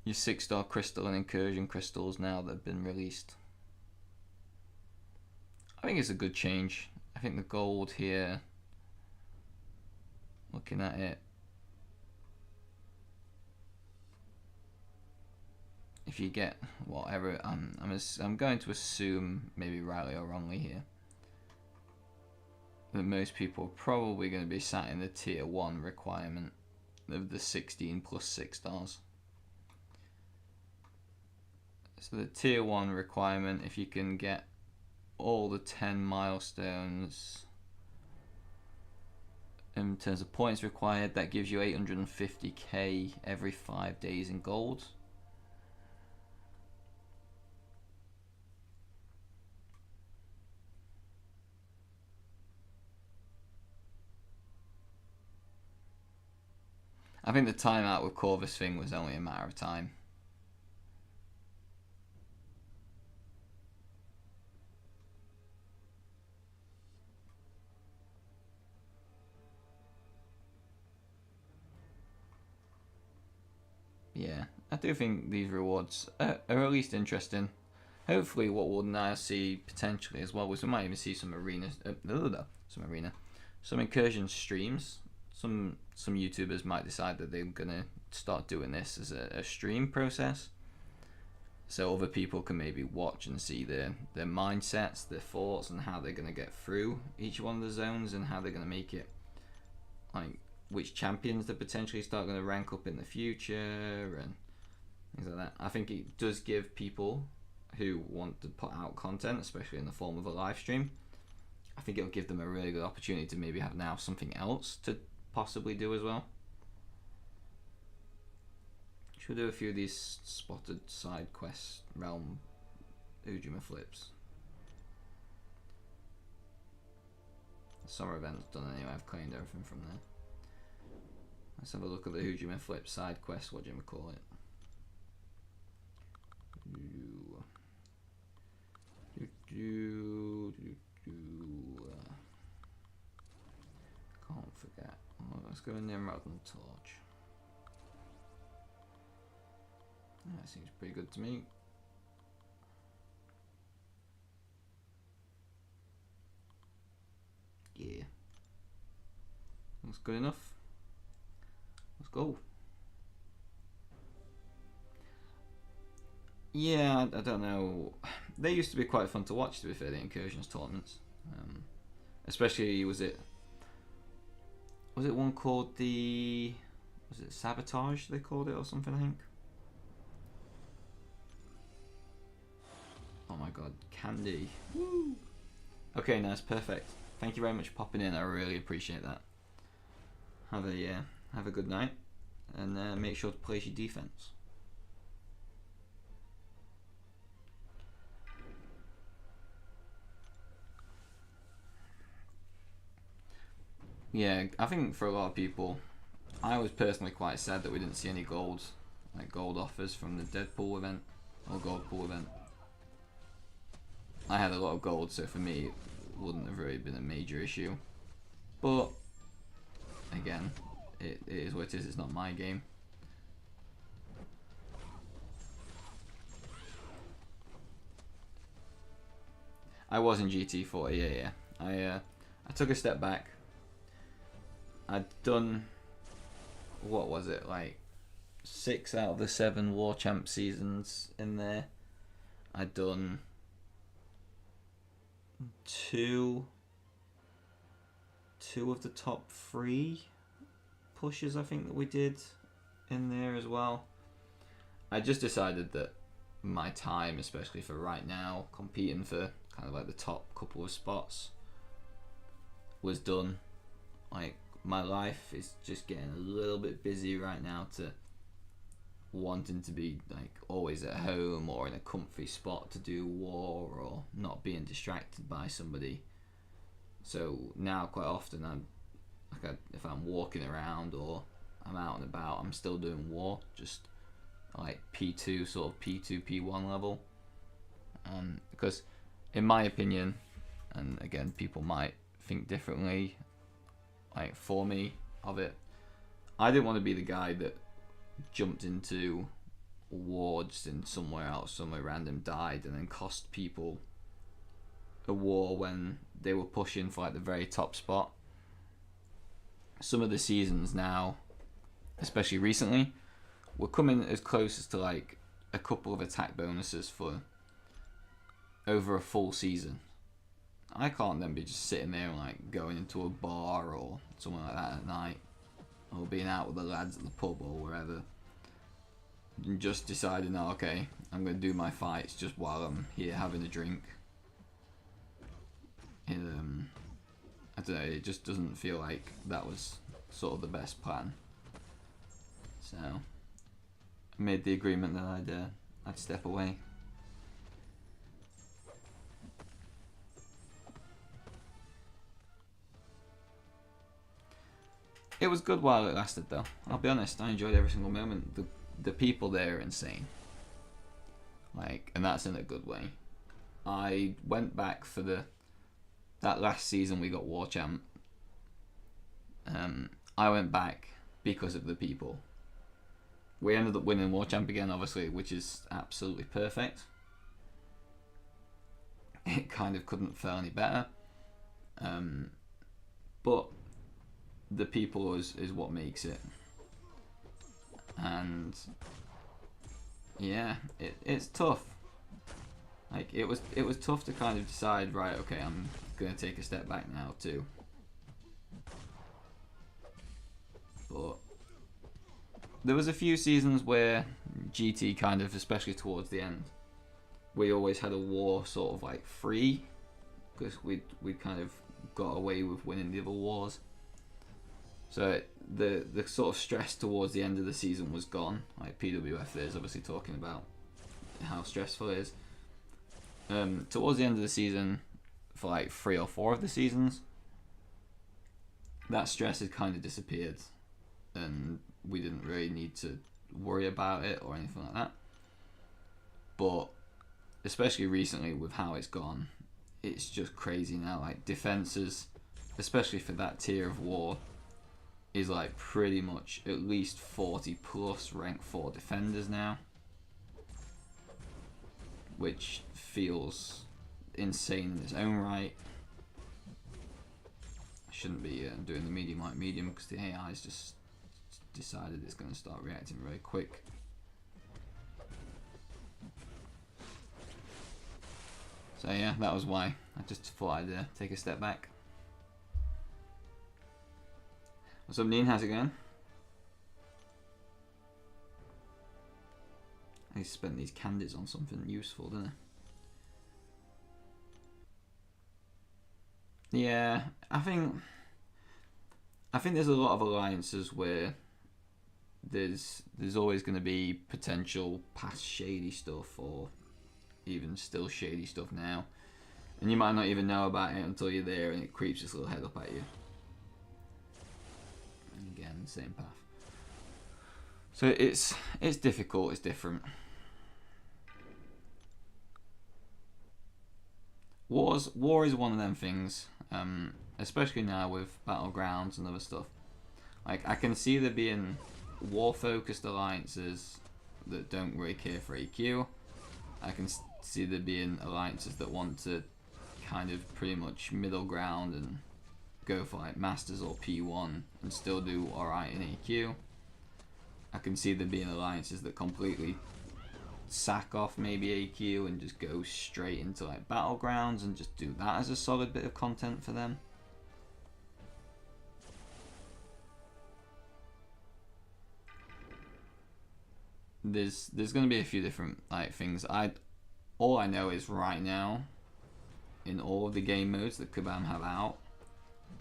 your 6-star crystal and incursion crystals now that have been released. I think it's a good change. I think the gold here, looking at it, if you get whatever, I'm going to assume, maybe rightly or wrongly here, that most people are probably going to be sat in the tier 1 requirement of the 16 plus 6 stars. So the tier 1 requirement, if you can get all the 10 milestones in terms of points required, that gives you 850k every 5 days in gold. I think the timeout with Corvus thing was only a matter of time. Yeah, I do think these rewards are at least interesting. Hopefully what we'll now see potentially as well is we might even see some some incursion streams. Some YouTubers might decide that they're gonna start doing this as a stream process, so other people can maybe watch and see their mindsets, their thoughts, and how they're gonna get through each one of the zones and how they're gonna make it like which champions they're potentially start going to rank up in the future and things like that. I think it does give people who want to put out content, especially in the form of a live stream, I think it'll give them a really good opportunity to maybe have now something else to possibly do as well. Should do a few of these spotted side quest realm Ujima flips. The summer event's done anyway, I've claimed everything from there. Let's have a look at the Ujima flip side quest, what do you call it? Can't forget. Oh, let's go in Nimrod and Torch. That seems pretty good to me. Yeah. That's good enough. Let's go. Yeah, I don't know. They used to be quite fun to watch, to be fair, the Incursions tournaments. Especially, was it one called the... Was it Sabotage they called it or something, I think? Oh my god, Candy. Woo! Okay, nice, perfect. Thank you very much for popping in, I really appreciate that. Have a good night, and make sure to place your defense. Yeah, I think for a lot of people, I was personally quite sad that we didn't see any gold offers from the Deadpool event or Gold Pool event. I had a lot of gold, so for me it wouldn't have really been a major issue. But again, it is what it is. It's not my game. I was in GT40, yeah. I took a step back. I'd done, what was it, like 6 out of the 7 War Champ seasons in there. I'd done 2 of the top 3 pushes, I think, that we did in there as well. I just decided that my time, especially for right now, competing for kind of like the top couple of spots, was done. Like, my life is just getting a little bit busy right now to wanting to be like always at home or in a comfy spot to do war or not being distracted by somebody. So now quite often if I'm walking around or I'm out and about, I'm still doing war, just like P2, sort of P2, P1 level. Because in my opinion, and again people might think differently, like for me of it, I didn't want to be the guy that jumped into war just in somewhere else, somewhere random, died, and then cost people a war when they were pushing for like the very top spot. Some of the seasons now, especially recently, we're coming as close as to like a couple of attack bonuses for over a full season. I can't then be just sitting there and like going into a bar or something like that at night, or being out with the lads at the pub or wherever, and just deciding, oh, okay, I'm going to do my fights just while I'm here having a drink. I don't know, it just doesn't feel like that was sort of the best plan. So I made the agreement that I'd step away. It was good while it lasted, though. I'll be honest, I enjoyed every single moment. The people there are insane. Like, and that's in a good way. I went back for that last season we got War Champ. I went back because of the people. We ended up winning War Champ again, obviously, which is absolutely perfect. It kind of couldn't feel any better. But the people is what makes it. And yeah, it's tough. Like it was tough to kind of decide, right, okay, I'm gonna take a step back now too. there was a few seasons where GT kind of, especially towards the end, we always had a war sort of like free, because we kind of got away with winning the other wars. So the sort of stress towards the end of the season was gone. Like PWF is obviously talking about how stressful it is. Towards the end of the season, for like 3 or 4 of the seasons, that stress had kind of disappeared, and we didn't really need to worry about it or anything like that. But especially recently with how it's gone, it's just crazy now. Like defenses, especially for that tier of war, is like pretty much at least 40 plus rank 4 defenders now, which feels insane in its own right. I shouldn't be doing the medium like medium, because the AI's just decided it's going to start reacting very quick. So yeah, that was why I just thought I'd take a step back. What's up, Neen? How's it going? I spent these candies on something useful, didn't I? Yeah, I think there's a lot of alliances where there's always going to be potential past shady stuff, or even still shady stuff now, and you might not even know about it until you're there and it creeps its little head up at you. And again, same path. So it's difficult, it's different. War is one of them things, especially now with battlegrounds and other stuff. Like, I can see there being war-focused alliances that don't really care for AQ. I can see there being alliances that want to kind of pretty much middle ground and go for like Masters or P1 and still do alright in AQ. I can see there being alliances that completely sack off maybe AQ and just go straight into like battlegrounds and just do that as a solid bit of content for them. There's going to be a few different like things. All I know is right now, in all of the game modes that Kabam have out,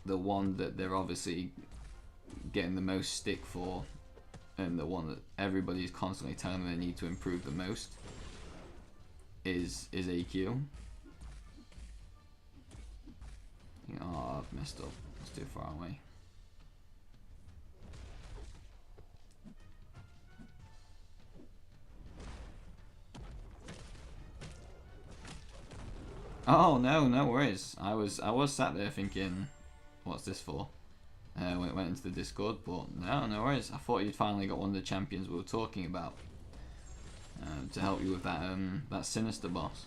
the one that they're obviously getting the most stick for, and the one that everybody's constantly telling them they need to improve the most, is AQ. Oh, I've messed up. It's too far away. Oh no, no worries. I was sat there thinking, what's this for? When it went into the Discord, but no worries. I thought you'd finally got one of the champions we were talking about to help you with that Sinister boss.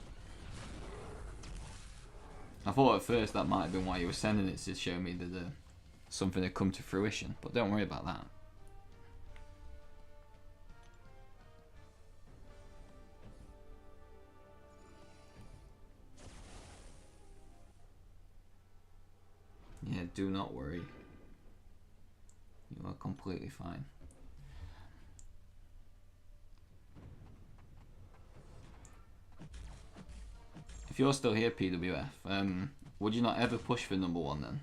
I thought at first that might have been why you were sending it, to show me that something had come to fruition, but don't worry about that. Yeah, do not worry. You are completely fine. If you're still here, PWF, would you not ever push for #1 then?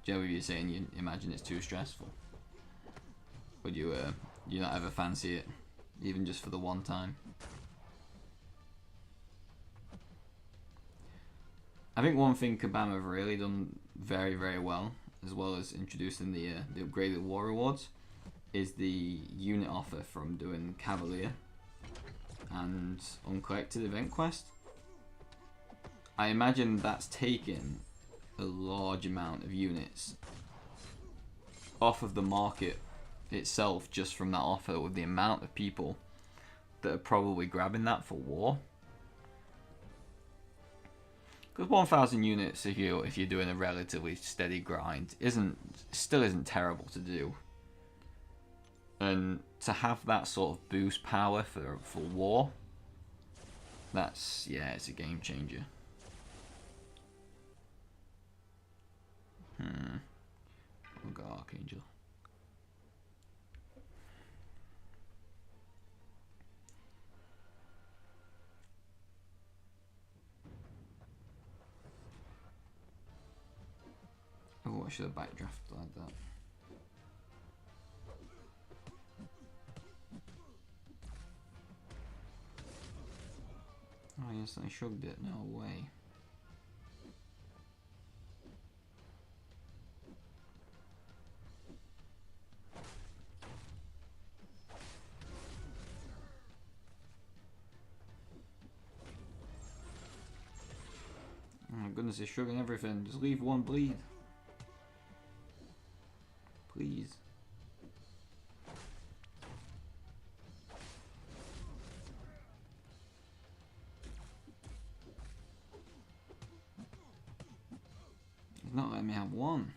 Joey, you're saying you imagine it's too stressful. Would you not ever fancy it, even just for the one time? I think one thing Kabam have really done very, very well as introducing the upgraded war rewards, is the unit offer from doing Cavalier and Uncollected Event Quest. I imagine that's taken a large amount of units off of the market itself just from that offer, with the amount of people that are probably grabbing that for war. Because 1,000 units, if you're doing a relatively steady grind, still isn't terrible to do. And to have that sort of boost power for war, it's a game changer. We'll go Archangel. Probably should have backdrafted like that. Oh, yes, I shrugged it. No way. Oh my goodness, he's shrugging everything. Just leave one bleed. Please. He's not letting me have one.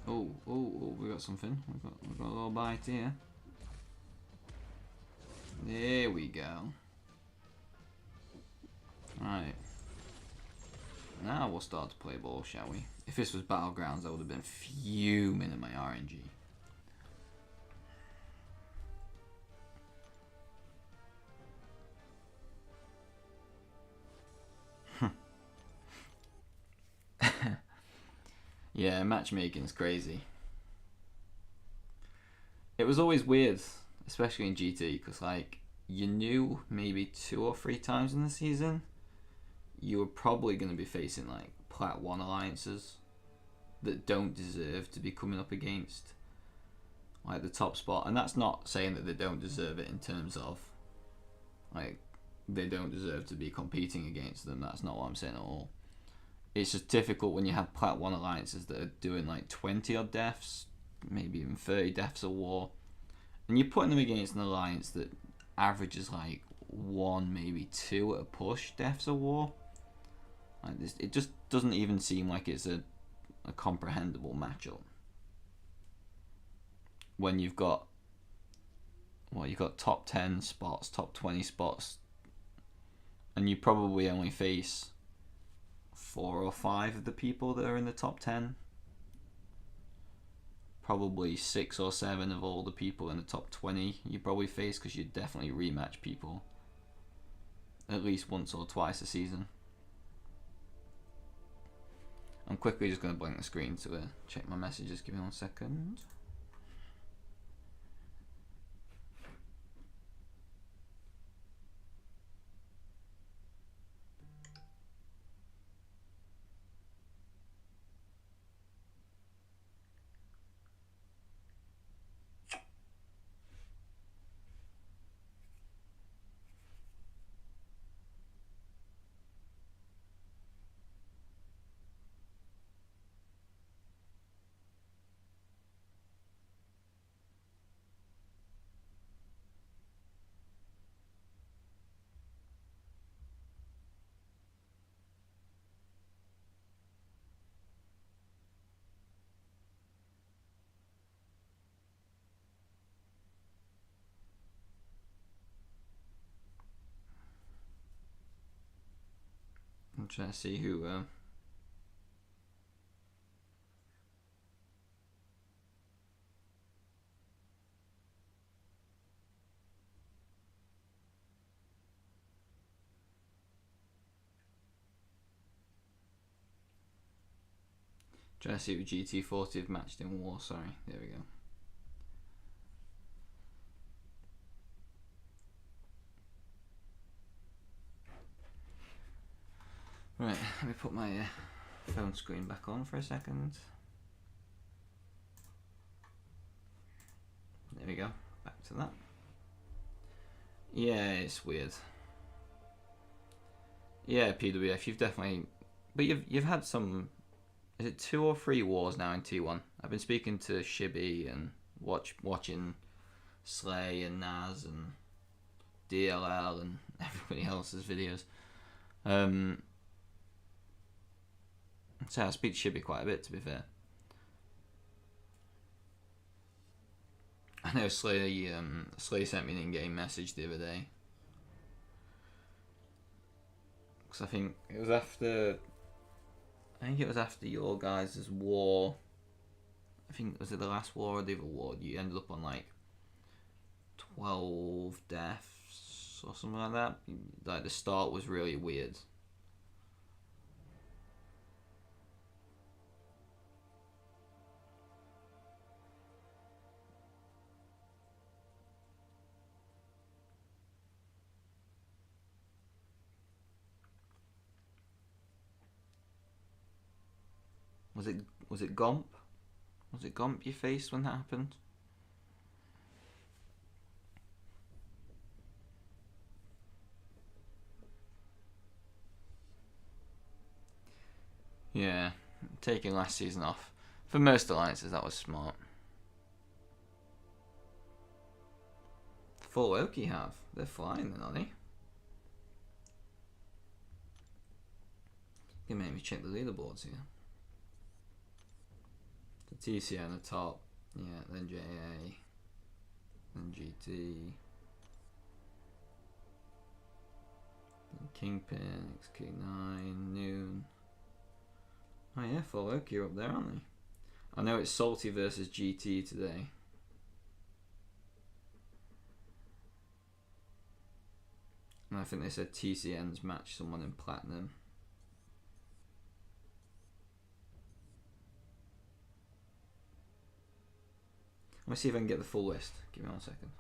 Oh, we got something. We got a little bite here. There we go. Right. Now we'll start to play ball, shall we? If this was Battlegrounds, I would have been fuming at my RNG. Yeah, matchmaking's crazy. It was always weird, especially in GT, because like you knew maybe 2 or 3 times in the season you were probably going to be facing like Plat 1 alliances that don't deserve to be coming up against like the top spot. And that's not saying that they don't deserve it in terms of like they don't deserve to be competing against them. That's not what I'm saying at all. It's just difficult when you have Plat 1 alliances that are doing like 20 odd deaths, maybe even 30 deaths a war, and you're putting them against an alliance that averages like 1, maybe 2 at a push deaths a war. Like this, it just doesn't even seem like it's a comprehensible matchup. When you've got, well, you've got top 10 spots, top 20 spots, and you probably only face 4 or 5 of the people that are in the top 10. Probably 6 or 7 of all the people in the top 20 you probably face, because you definitely rematch people at least once or twice a season. I'm quickly just going to blank the screen to check my messages. Give me 1 second. I'm trying to see who GT40 have matched in war. Sorry, there we go. Right, let me put my phone screen back on for a second. There we go, back to that. Yeah, it's weird. Yeah, PWF, you've definitely, but you've had some. Is it 2 or 3 wars now in T1? I've been speaking to Shibby and watching Slay and Naz and DLL and everybody else's videos. So I speak to Shibby quite a bit, to be fair. I know Slay sent me an in-game message the other day. Because I think it was after your guys' war. I think, was it the last war or the other war? You ended up on like 12 deaths or something like that. Like the start was really weird. Was it Gomp? Was it Gomp you faced when that happened? Yeah, taking last season off. For most alliances, that was smart. Full Loki have. They're flying then, aren't they? You can make me check the leaderboards here. The TCN at the top. Yeah, then JA. Then GT. Then Kingpin, XK9, Noon. Oh yeah, Full Loki are up there, aren't they? I know it's Salty versus GT today. And I think they said TCN's match someone in Platinum. Let me see if I can get the full list. Give me 1 second.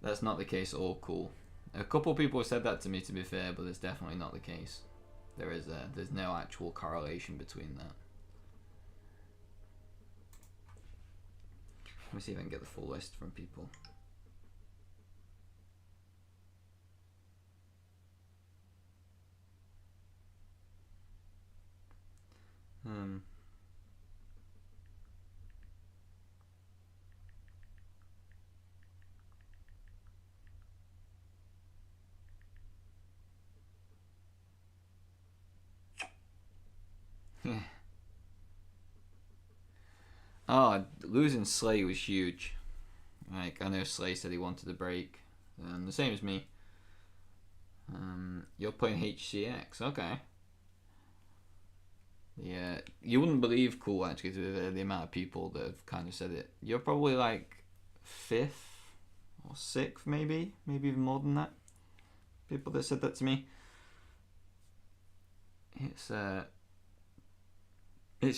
That's not the case at all. Cool. A couple people have said that to me, to be fair, but it's definitely not the case. There's no actual correlation between that. Let me see if I can get the full list from people. Oh, losing Slay was huge. Like, I know Slay said he wanted a break. The same as me. You're playing HCX, okay. Yeah, you wouldn't believe Cool actually the amount of people that have kind of said it. You're probably like 5th or 6th, maybe even more than that. People that said that to me. It's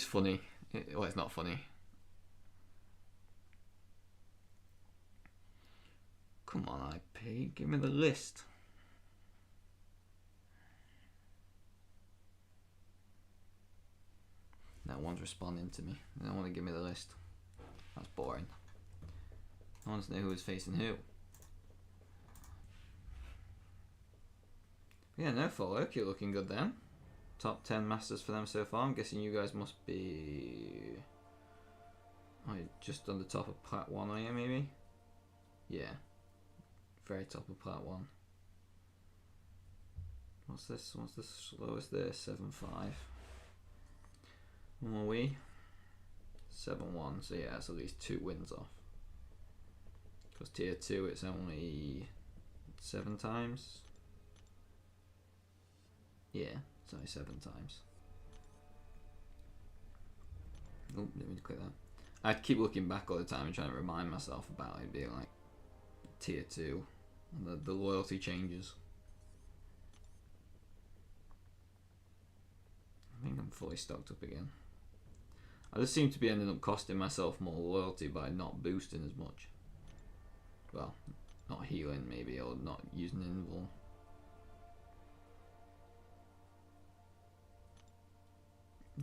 funny. Well, it's not funny. Come on, IP, give me the list. No one's responding to me. They don't want to give me the list. That's boring. I want to know who is facing who. Yeah, no, Full Loki looking good then. Top 10 masters for them so far. I'm guessing you guys must be just on the top of Plat 1, are you, maybe? Yeah. Very top of Plat 1. What's this? What's the slowest there? 7.5. What are we? 7-1. So yeah, that's at least 2 wins off. Because tier 2, it's only 7 times. Yeah, it's only 7 times. Oh, didn't mean to click that. I keep looking back all the time and trying to remind myself about it being like tier 2. And the loyalty changes. I think I'm fully stocked up again. I just seem to be ending up costing myself more loyalty by not boosting as much. Well, not healing maybe, or not using invul.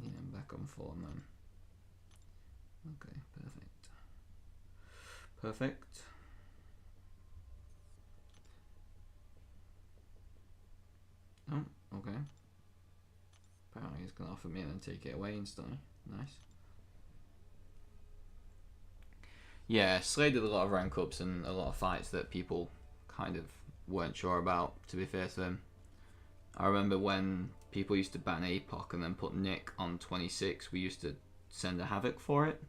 Yeah, I'm back on form then. Okay, perfect. Perfect. Oh, okay. Apparently he's going to offer me and then take it away instantly. Nice. Yeah, Slay did a lot of rank ups and a lot of fights that people kind of weren't sure about, to be fair to them. I remember when people used to ban APOC and then put Nick on 26, we used to send a Havoc for it.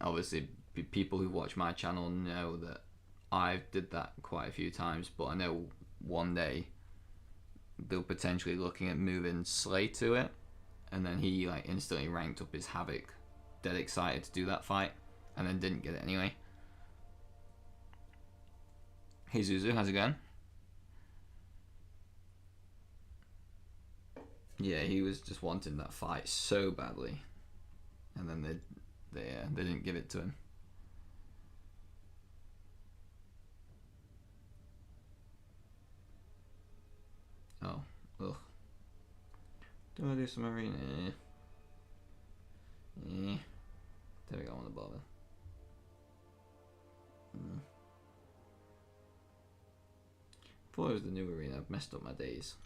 Obviously, people who watch my channel know that I did that quite a few times, but I know one day they're potentially looking at moving Slay to it, and then he like instantly ranked up his Havoc, dead excited to do that fight, and then didn't get it anyway. Hey Zuzu, how's it going? Yeah, he was just wanting that fight so badly, and then they didn't give it to him. Oh, ugh. Do I do some arena? Yeah. There we go on the bother. Thought it was the new arena. I've messed up my days.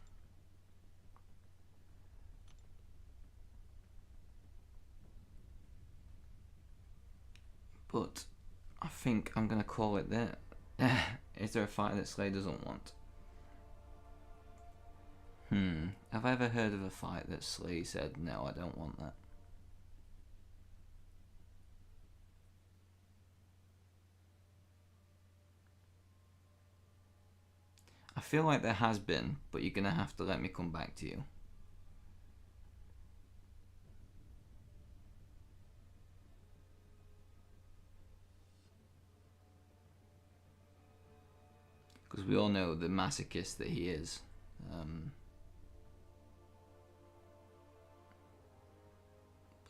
But I think I'm gonna call it there. Is there a fight that Slay doesn't want? Have I ever heard of a fight that Slay said, no, I don't want that? I feel like there has been, but you're gonna have to let me come back to you. Because we all know the masochist that he is.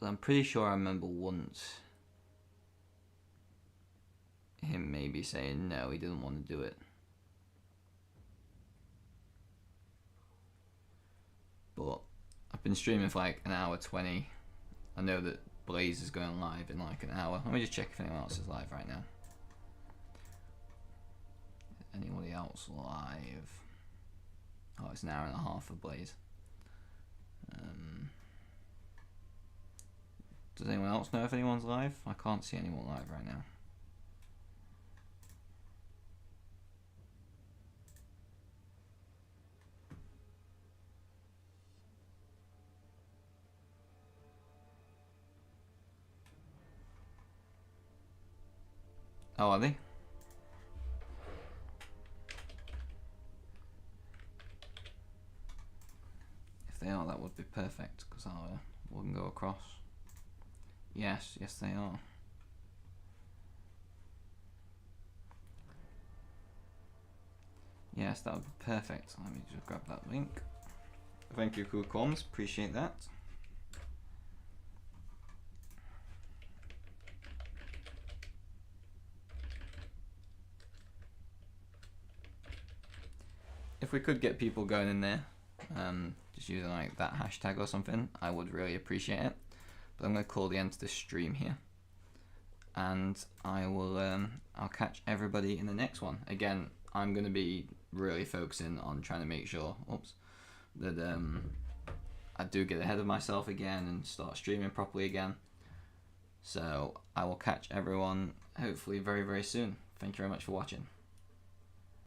But I'm pretty sure I remember once him maybe saying no, he didn't want to do it. But I've been streaming for like an hour 20. I know that Blaze is going live in like an hour. Let me just check if anyone else is live right now. Anybody else live? Oh, it's an hour and a half for Blaze. Does anyone else know if anyone's live? I can't see anyone live right now. Oh, are they? If they are, that would be perfect, because I wouldn't go across. Yes, they are. Yes, that would be perfect. Let me just grab that link. Thank you, Cool Comms. Appreciate that. If we could get people going in there, just using like that hashtag or something, I would really appreciate it. But I'm going to call the end to this stream here, and I will I'll catch everybody in the next one. Again, I'm going to be really focusing on trying to make sure that I do get ahead of myself again and start streaming properly again. So I will catch everyone hopefully very, very soon. Thank you very much for watching.